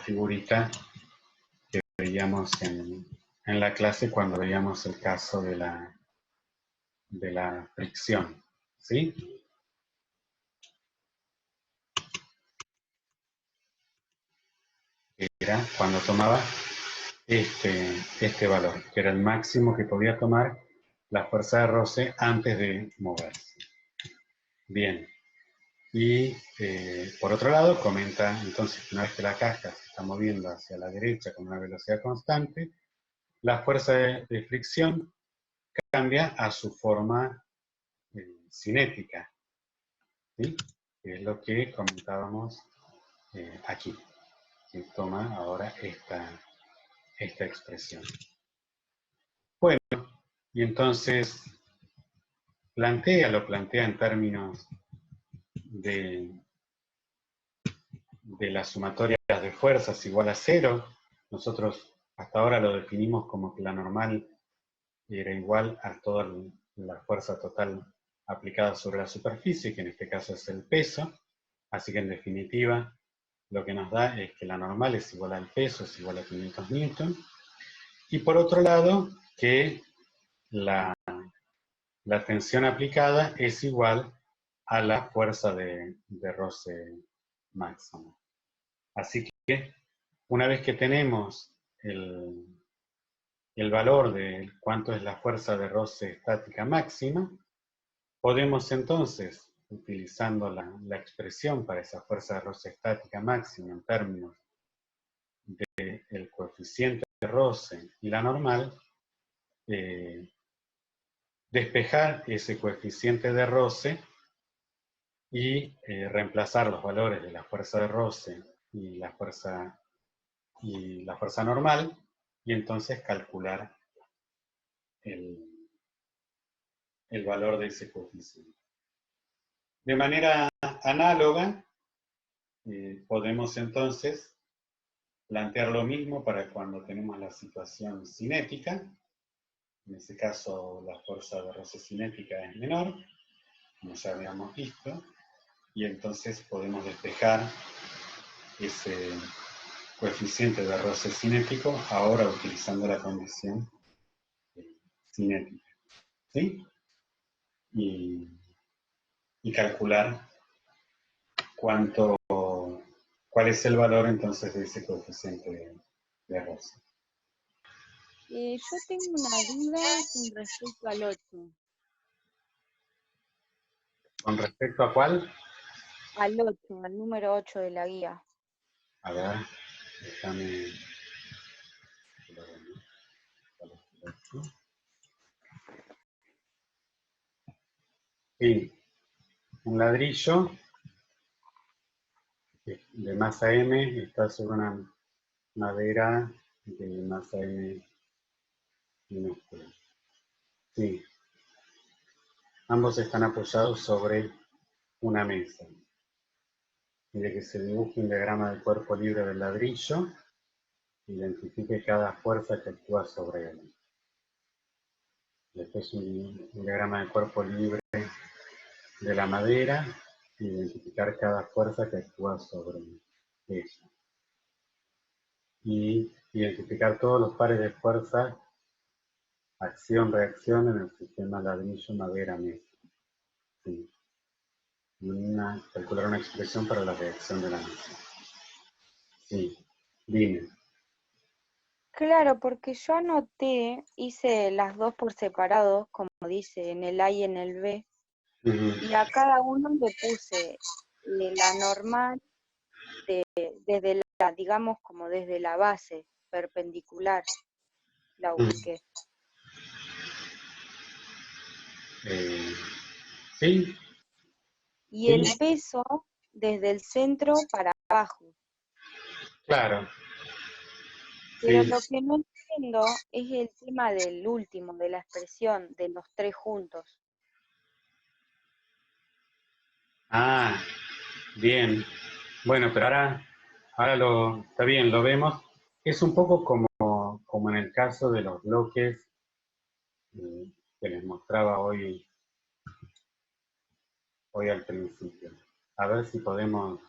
A: figurita que veíamos en la clase cuando veíamos el caso de la fricción. ¿Sí? Era cuando tomaba este valor, que era el máximo que podía tomar la fuerza de roce antes de moverse. Bien. Y por otro lado, comenta entonces que una vez que la caja se está moviendo hacia la derecha con una velocidad constante, la fuerza de fricción cambia a su forma cinética. ¿Sí? Que es lo que comentábamos aquí. Que toma ahora esta expresión. Bueno, y entonces lo plantea en términos de las sumatorias de fuerzas igual a 0. Nosotros hasta ahora lo definimos como que la normal era igual a toda la fuerza total aplicada sobre la superficie, que en este caso es el peso. Así que en definitiva lo que nos da es que la normal es igual al peso, es igual a 500 newton. Y por otro lado, que la tensión aplicada es igual a la fuerza de roce máxima. Así que una vez que tenemos el valor de cuánto es la fuerza de roce estática máxima, podemos entonces, utilizando la expresión para esa fuerza de roce estática máxima en términos del coeficiente de roce y la normal, despejar ese coeficiente de roce y reemplazar los valores de la fuerza de roce y la fuerza normal, y entonces calcular el valor de ese coeficiente. De manera análoga, podemos entonces plantear lo mismo para cuando tenemos la situación cinética. En este caso, la fuerza de roce cinética es menor, como ya habíamos visto, y entonces podemos despejar ese coeficiente de roce cinético ahora utilizando la condición cinética, ¿sí? Y calcular cuál es el valor entonces de ese coeficiente de roce.
B: Yo tengo una duda con respecto al 8.
A: ¿Con respecto a cuál?
B: Al 8, al número 8 de la guía.
A: A ver, déjame... Sí, un ladrillo de masa M está sobre una madera de masa M minúscula. Sí, ambos están apoyados sobre una mesa. Pide que se dibuje un diagrama del cuerpo libre del ladrillo, identifique cada fuerza que actúa sobre él. Después un diagrama del cuerpo libre de la madera, identificar cada fuerza que actúa sobre ella. Y identificar todos los pares de fuerza, acción-reacción en el sistema ladrillo-madera-mesa. Sí. Y calcular una expresión para la reacción de la mesa. Sí, dime.
B: Claro, porque yo anoté, hice las dos por separado, como dice en el A y en el B, y a cada uno le puse la normal desde la, digamos, como desde la base perpendicular, la ubiqué.
A: Sí.
B: Y el peso desde el centro para abajo.
A: Claro.
B: Pero
A: Sí.
B: lo que no entiendo es el tema del último, de la expresión, de los tres juntos.
A: Ah, bien. Bueno, pero ahora está bien, lo vemos. Es un poco como en el caso de los bloques que les mostraba hoy al principio. A ver si podemos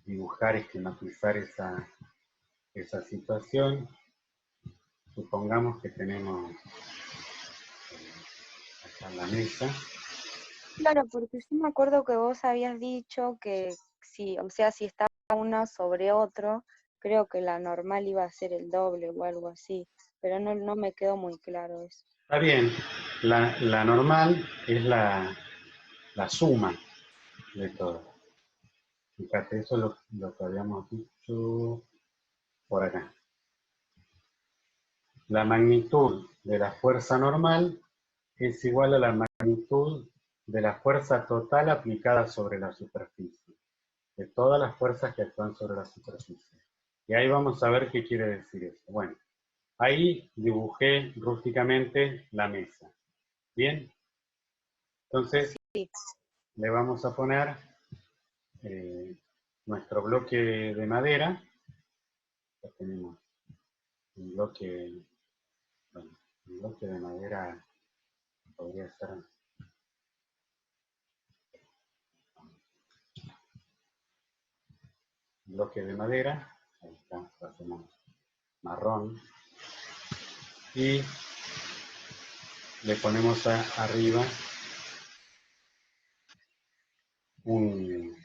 A: dibujar, esquematizar esa situación. Supongamos que tenemos acá la mesa.
B: Claro, porque yo me acuerdo que vos habías dicho que si, o sea, si estaba uno sobre otro, creo que la normal iba a ser el doble o algo así, pero no me quedó muy claro eso.
A: Está bien, la normal es la suma de todo. Fíjate, eso es lo que habíamos dicho por acá. La magnitud de la fuerza normal es igual a la magnitud de la fuerza total aplicada sobre la superficie, de todas las fuerzas que actúan sobre la superficie. Y ahí vamos a ver qué quiere decir eso. Bueno, ahí dibujé rústicamente la mesa. ¿Bien? Entonces,
B: Sí.
A: le vamos a poner nuestro bloque de madera. Ya tenemos un bloque, bueno, un bloque de madera podría ser un bloque de madera. Ahí está, lo hacemos marrón. Y le ponemos arriba un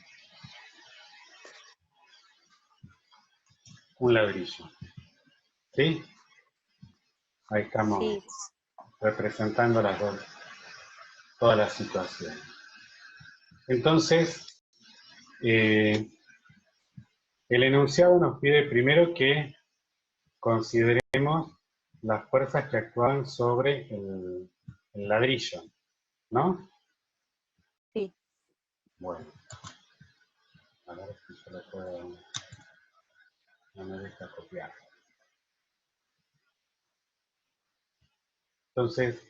A: ladrillo. ¿Sí? Ahí estamos
B: Sí.
A: representando todas las situaciones. Entonces, el enunciado nos pide primero que consideremos las fuerzas que actúan sobre el ladrillo, ¿no?
B: Sí.
A: Bueno, a ver si yo lo puedo... No me deja copiar. Entonces,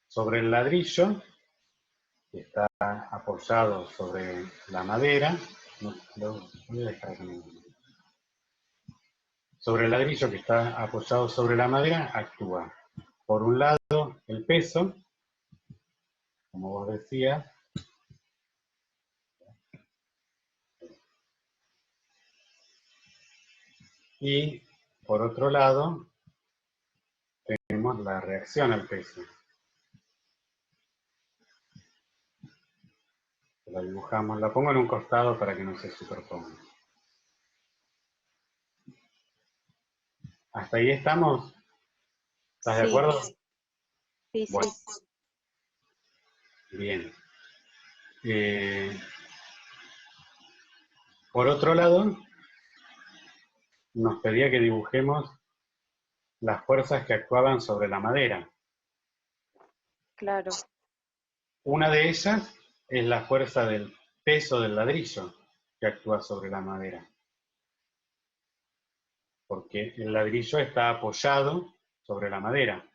A: sobre el ladrillo, que está apoyado sobre la madera, voy a dejar sobre el ladrillo que está apoyado sobre la madera, actúa, por un lado, el peso, como vos decías, y por otro lado, tenemos tenemos la reacción al peso. La dibujamos, la pongo en un costado para que no se superponga. ¿Hasta ahí estamos? ¿Estás de
B: Sí,
A: acuerdo?
B: sí,
A: Bueno,
B: sí.
A: bien. Por otro lado, nos pedía que dibujemos las fuerzas que actuaban sobre la madera.
B: Claro,
A: Una de ellas es la fuerza del peso del ladrillo que actúa sobre la madera. Porque el ladrillo está apoyado sobre la madera.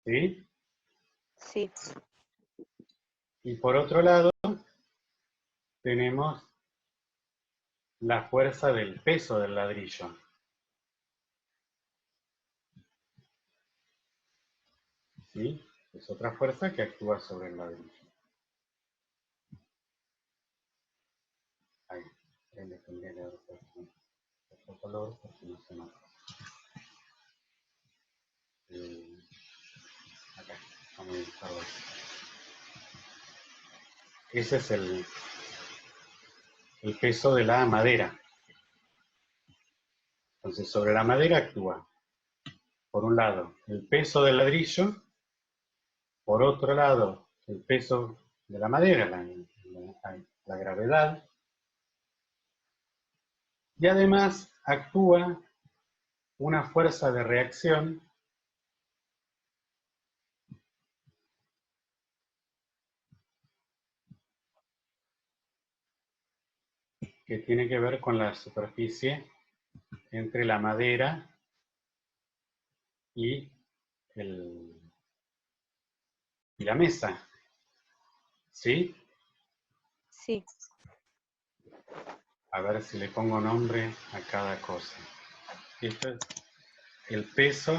A: ¿Sí?
B: sí,
A: Y por otro lado, tenemos la fuerza del peso del ladrillo. ¿Sí? Es otra fuerza que actúa sobre el ladrillo. Ahí, le tendría que haber puesto otro color porque no se nota. Acá, vamos a dibujarlo así. Ese es el peso de la madera. Entonces, sobre la madera actúa, por un lado, el peso del ladrillo, por otro lado, el peso de la madera, la gravedad, y además actúa una fuerza de reacción que tiene que ver con la superficie entre la madera y la mesa. ¿Sí?
B: sí.
A: A ver si le pongo nombre a cada cosa. Esto es el peso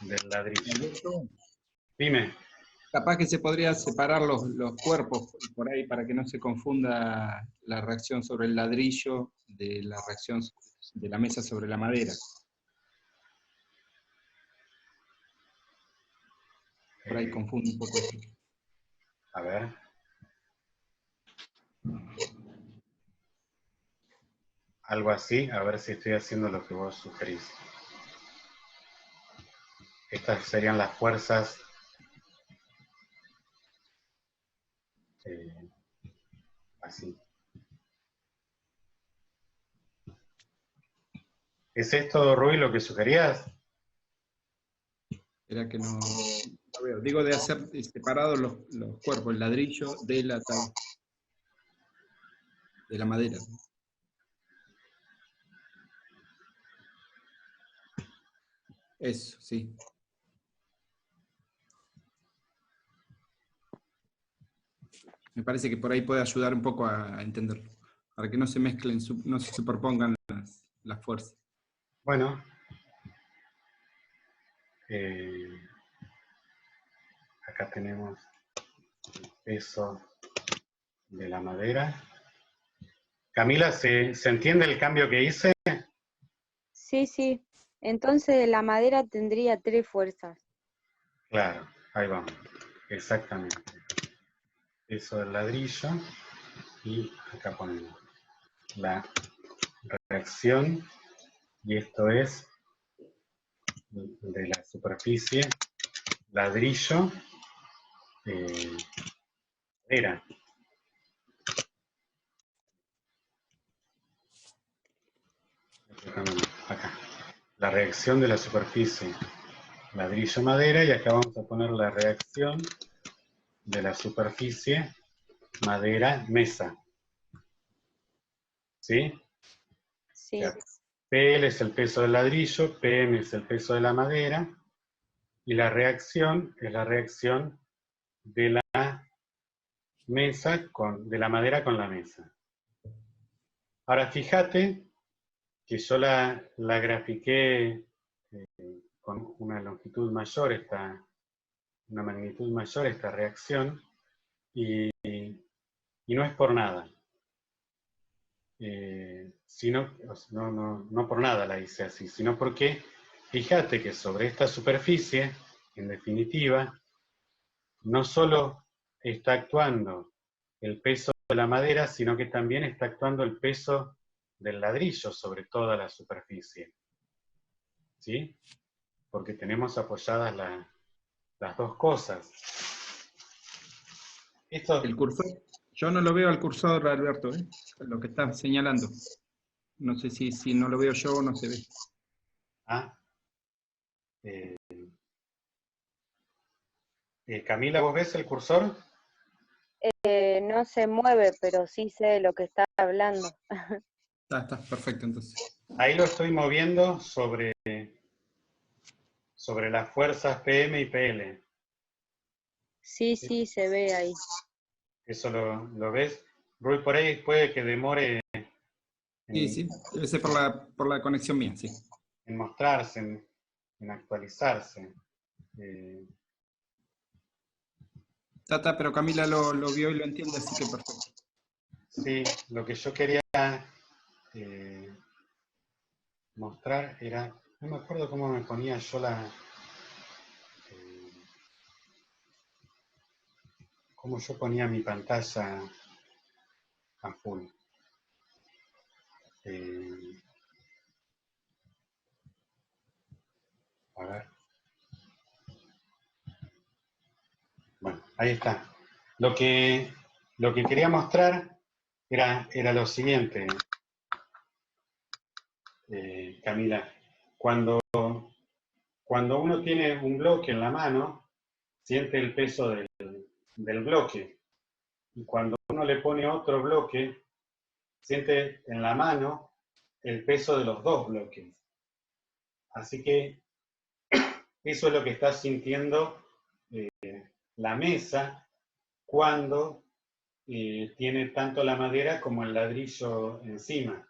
A: del ladrillo.
C: Alberto,
A: Dime.
C: capaz que se podría separar los cuerpos por ahí para que no se confunda la reacción sobre el ladrillo de la reacción de la mesa sobre la madera. Por ahí confunde un poco eso.
A: A ver. Algo así, a ver si estoy haciendo lo que vos sugerís. Estas serían las fuerzas así. ¿Es esto, Rui, lo que sugerías?
C: Era que no veo. Digo de hacer separados los cuerpos, el ladrillo de la madera. Eso, sí. Me parece que por ahí puede ayudar un poco a entenderlo, para que no se mezclen, no se superpongan las fuerzas.
A: Bueno, acá tenemos el peso de la madera. Camila, ¿se entiende el cambio que hice?
B: Sí, sí. Entonces la madera tendría 3 fuerzas.
A: Claro, ahí vamos. Exactamente. Peso del ladrillo y acá ponemos la reacción y esto es de la superficie ladrillo madera. Acá. La reacción de la superficie ladrillo madera y acá vamos a poner la reacción de la superficie madera mesa. ¿Sí?
B: Sí,
A: PL es el peso del ladrillo, PM es el peso de la madera y la reacción es la reacción de la mesa de la madera con la mesa. Ahora fíjate que yo la grafiqué con una longitud mayor, una magnitud mayor esta reacción y no es por nada. No por nada la hice así, sino porque fíjate que sobre esta superficie, en definitiva, no solo está actuando el peso de la madera, sino que también está actuando el peso del ladrillo sobre toda la superficie. ¿Sí? Porque tenemos apoyadas las dos cosas. Esto,
C: El cursor, yo no lo veo al cursor, Alberto, lo que estás señalando. No sé si no lo veo yo o no se ve.
A: Camila, ¿vos ves el cursor?
B: No se mueve, pero sí sé de lo que está hablando.
C: Está perfecto entonces.
A: Ahí lo estoy moviendo sobre las fuerzas PM y PL.
B: Sí, sí, se ve ahí.
A: ¿Eso lo ves? Rui, por ahí puede que demore
C: Sí, debe ser por la conexión mía, sí.
A: en mostrarse, en actualizarse.
C: Pero Camila lo vio y lo entiende, así que perfecto.
A: Sí, lo que yo quería mostrar era, no me acuerdo cómo me ponía yo cómo yo ponía mi pantalla a full. A ver. Bueno, ahí está. Lo que quería mostrar era lo siguiente, Camila. Cuando uno tiene un bloque en la mano, siente el peso del bloque. Y cuando uno le pone otro bloque, siente en la mano el peso de los dos bloques. Así que eso es lo que está sintiendo la mesa cuando tiene tanto la madera como el ladrillo encima.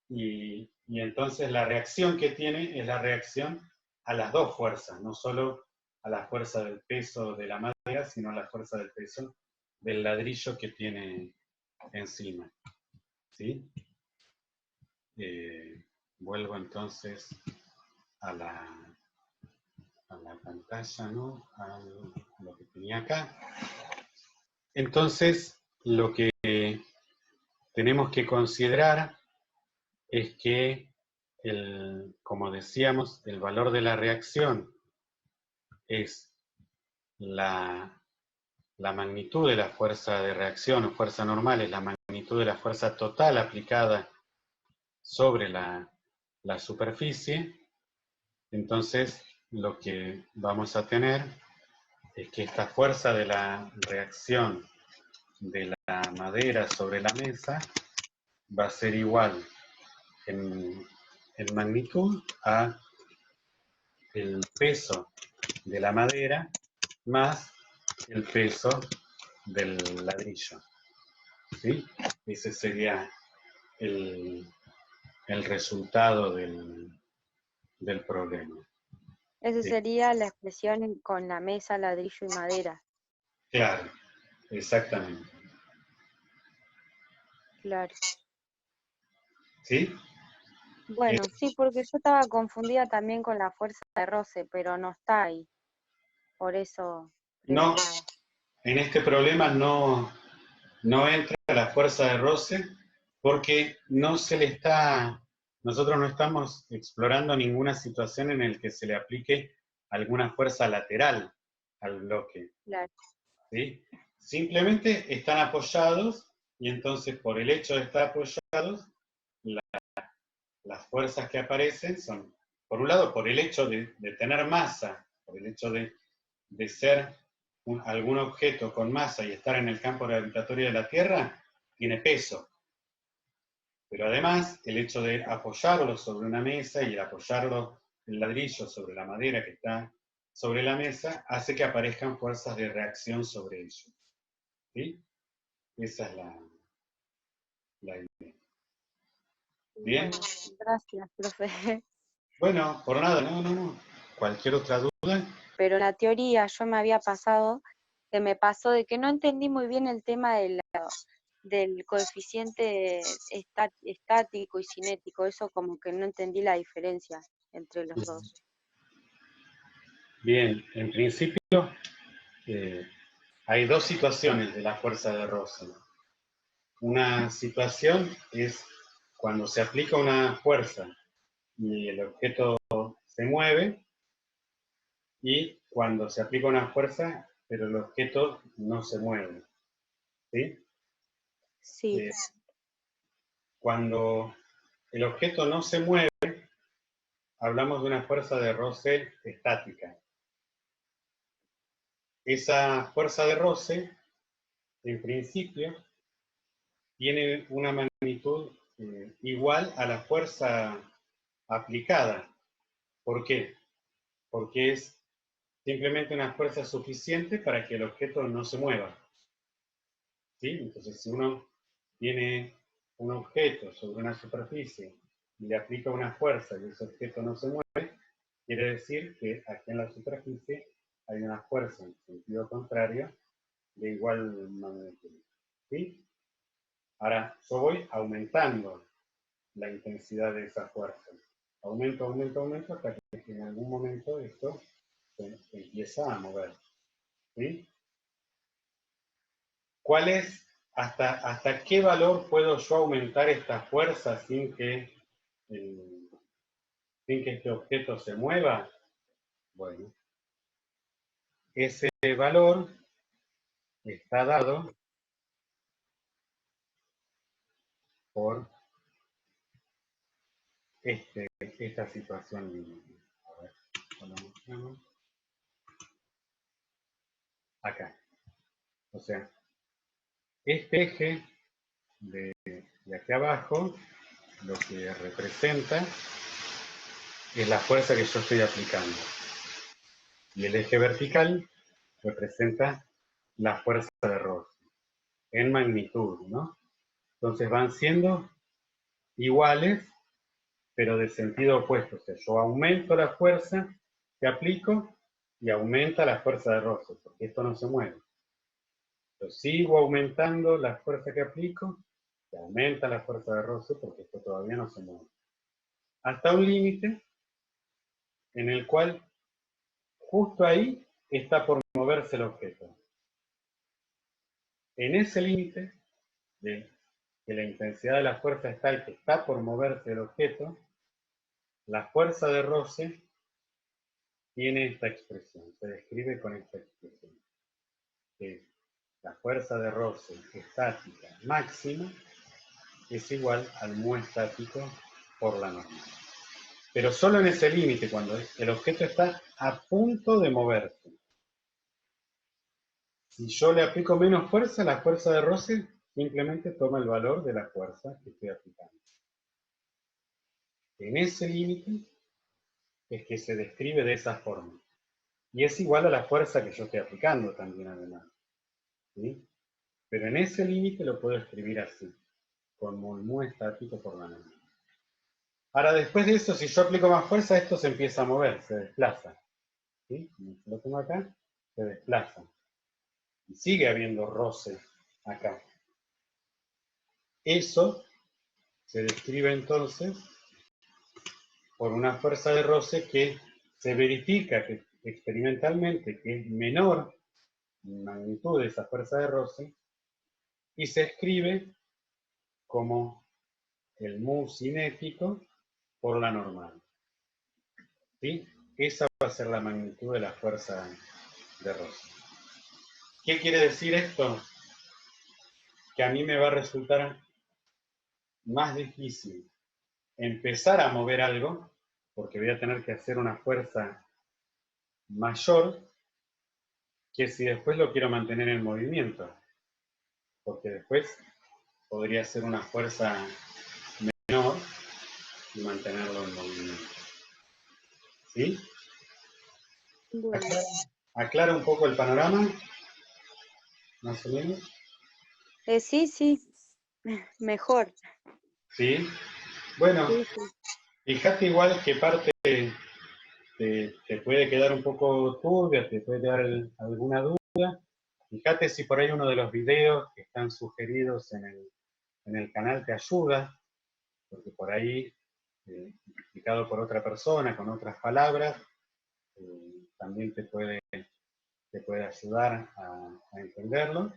A: Y entonces la reacción que tiene es la reacción a las dos fuerzas, no solo a la fuerza del peso de la madera, sino a la fuerza del peso del ladrillo que tiene encima. ¿Sí? Vuelvo entonces a la pantalla, ¿no? A lo que tenía acá. Entonces, lo que tenemos que considerar es que, como decíamos, el valor de la reacción es la magnitud de la fuerza de reacción o fuerza normal, es la magnitud de la fuerza total aplicada sobre la superficie. Entonces, lo que vamos a tener es que esta fuerza de la reacción de la madera sobre la mesa va a ser igual en magnitud a el peso de la madera más el peso del ladrillo. ¿Sí? Ese sería el resultado del problema.
B: Esa sería la expresión con la mesa, ladrillo y madera.
A: Claro, exactamente.
B: Claro.
A: ¿Sí?
B: Bueno, sí, porque yo estaba confundida también con la fuerza de roce, pero no está ahí. Por eso
A: No,
B: preguntaba.
A: en este problema no entra la fuerza de roce porque nosotros no estamos explorando ninguna situación en la que se le aplique alguna fuerza lateral al bloque.
B: Claro.
A: ¿Sí? Simplemente están apoyados y entonces por el hecho de estar apoyados, las fuerzas que aparecen son, por un lado, por el hecho de tener masa, por el hecho de ser algún objeto con masa y estar en el campo gravitatorio de la Tierra, tiene peso. Pero además, el hecho de apoyarlo sobre una mesa y el apoyarlo el ladrillo sobre la madera que está sobre la mesa, hace que aparezcan fuerzas de reacción sobre ello. ¿Sí? Esa es la idea. ¿Bien?
B: Bueno, gracias, profe.
A: Bueno, por nada, no. Cualquier otra duda.
B: Pero la teoría yo me había pasado, que me pasó de que no entendí muy bien el tema del coeficiente estático y cinético, eso como que no entendí la diferencia. entre los dos.
A: Bien, en principio hay dos situaciones de la fuerza de roce. Una situación es cuando se aplica una fuerza y el objeto se mueve, y cuando se aplica una fuerza pero el objeto no se mueve. ¿Sí?
B: Sí.
A: Cuando el objeto no se mueve, hablamos de una fuerza de roce estática. Esa fuerza de roce, en principio, tiene una magnitud igual a la fuerza aplicada. ¿Por qué? Porque es simplemente una fuerza suficiente para que el objeto no se mueva. ¿Sí? Entonces, si uno tiene un objeto sobre una superficie y le aplica una fuerza y ese objeto no se mueve, quiere decir que aquí en la superficie hay una fuerza en sentido contrario de igual magnitud. ¿Sí? Ahora, yo voy aumentando la intensidad de esa fuerza. Aumento, aumento, aumento, hasta que en algún momento esto se empieza a mover. ¿Sí? ¿Cuál es, hasta qué valor puedo yo aumentar esta fuerza sin que este objeto se mueva? Bueno, ese valor está dado por esta situación. A ver, ¿cómo lo mostramos? Acá. O sea, este eje de aquí abajo, lo que representa es la fuerza que yo estoy aplicando. Y el eje vertical representa la fuerza de roce, en magnitud, ¿no? Entonces van siendo iguales, pero de sentido opuesto. O sea, yo aumento la fuerza que aplico y aumenta la fuerza de roce, porque esto no se mueve. Yo sigo aumentando la fuerza que aplico y aumenta la fuerza de roce porque esto todavía no se mueve. Hasta un límite en el cual justo ahí está por moverse el objeto. En ese límite de que la intensidad de la fuerza es tal que está por moverse el objeto, la fuerza de roce tiene esta expresión, se describe con esta expresión, que la fuerza de roce estática máxima es igual al mu estático por la normal. Pero solo en ese límite, cuando el objeto está a punto de moverse. Si yo le aplico menos fuerza, la fuerza de roce simplemente toma el valor de la fuerza que estoy aplicando. En ese límite es que se describe de esa forma. Y es igual a la fuerza que yo estoy aplicando también, además. ¿Sí? Pero en ese límite lo puedo escribir así, como el mu estático por la normal. Ahora, después de eso, si yo aplico más fuerza, esto se empieza a mover, se desplaza. ¿Sí? Como lo tengo acá, se desplaza. Y sigue habiendo roce acá. Eso se describe entonces por una fuerza de roce que se verifica que, experimentalmente que es menor en magnitud de esa fuerza de roce, y se escribe como el mu cinético por la normal. ¿Sí? Esa va a ser la magnitud de la fuerza de roce. ¿Qué quiere decir esto? Que a mí me va a resultar más difícil empezar a mover algo, porque voy a tener que hacer una fuerza mayor, que si después lo quiero mantener en movimiento, porque después podría ser una fuerza menor y mantenerlo en movimiento. ¿Sí?
B: Bueno.
A: ¿Aclara un poco el panorama? Más o menos.
B: Sí, sí, mejor.
A: ¿Sí? Bueno,
B: Sí, sí.
A: fíjate igual que parte te puede quedar un poco turbia, te puede quedar alguna duda. Fíjate si por ahí uno de los videos que están sugeridos en el canal te ayuda, porque por ahí explicado por otra persona, con otras palabras, también te puede ayudar a entenderlo.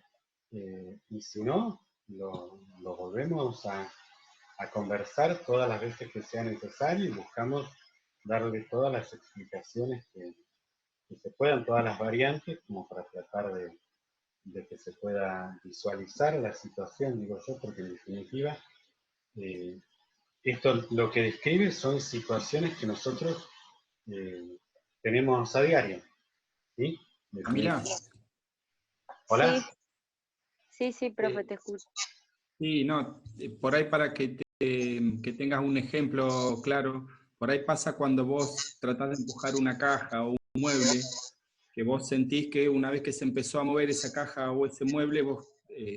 A: Y si no, lo volvemos a conversar todas las veces que sea necesario y buscamos darle todas las explicaciones que se puedan, todas las variantes, como para tratar de que se pueda visualizar la situación, digo yo, porque en definitiva, esto lo que describe son situaciones que nosotros tenemos a diario, ¿sí?
C: Camila.
A: Hola.
B: Sí, profe, te escucho.
C: Sí, no, por ahí para que tengas un ejemplo claro, por ahí pasa cuando vos tratás de empujar una caja o un mueble, que vos sentís que una vez que se empezó a mover esa caja o ese mueble, vos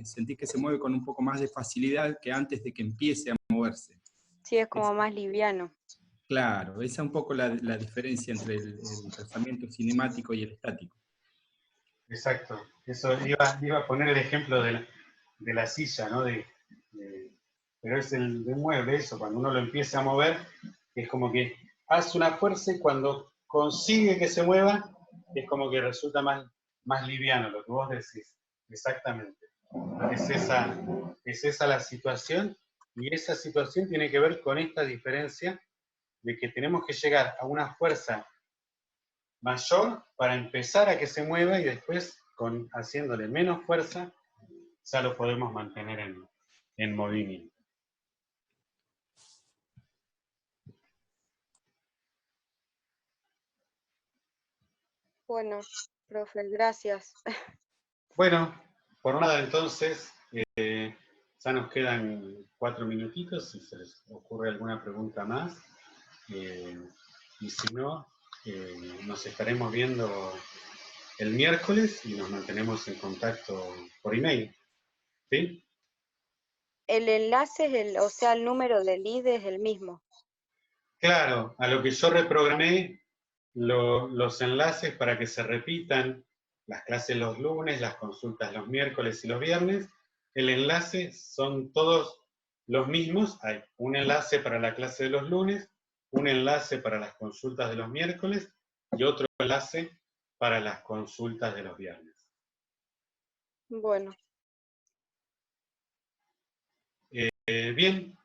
C: sentís que se mueve con un poco más de facilidad que antes de que empiece a moverse.
B: Sí, es como más liviano.
C: Claro, esa es un poco la diferencia entre el pensamiento cinemático y el estático.
A: Exacto, eso iba a poner el ejemplo de la silla, ¿no? Pero es de un mueble eso, cuando uno lo empieza a mover, es como que hace una fuerza y cuando consigue que se mueva, es como que resulta más liviano, lo que vos decís, exactamente. Es esa la situación, y esa situación tiene que ver con esta diferencia de que tenemos que llegar a una fuerza mayor para empezar a que se mueva y después, haciéndole menos fuerza, ya lo podemos mantener en movimiento.
B: Bueno, profe, gracias.
A: Bueno, por nada entonces, ya nos quedan 4 minutitos, si se les ocurre alguna pregunta más. Y si no, nos estaremos viendo el miércoles y nos mantenemos en contacto por email. ¿Sí?
B: El enlace o sea, el número del ID es el mismo.
A: Claro, a lo que yo reprogramé los enlaces para que se repitan las clases los lunes, las consultas los miércoles y los viernes. El enlace son todos los mismos. Hay un enlace para la clase de los lunes, un enlace para las consultas de los miércoles y otro enlace para las consultas de los viernes.
B: Bueno.
A: Bien,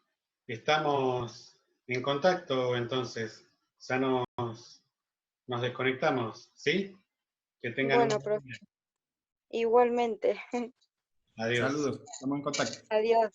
A: estamos en contacto entonces. Ya nos desconectamos, ¿sí? Que tengan
B: Bueno,
A: un buen
B: profe,
A: día.
B: igualmente.
A: Adiós.
C: Saludos, estamos en contacto.
B: Adiós.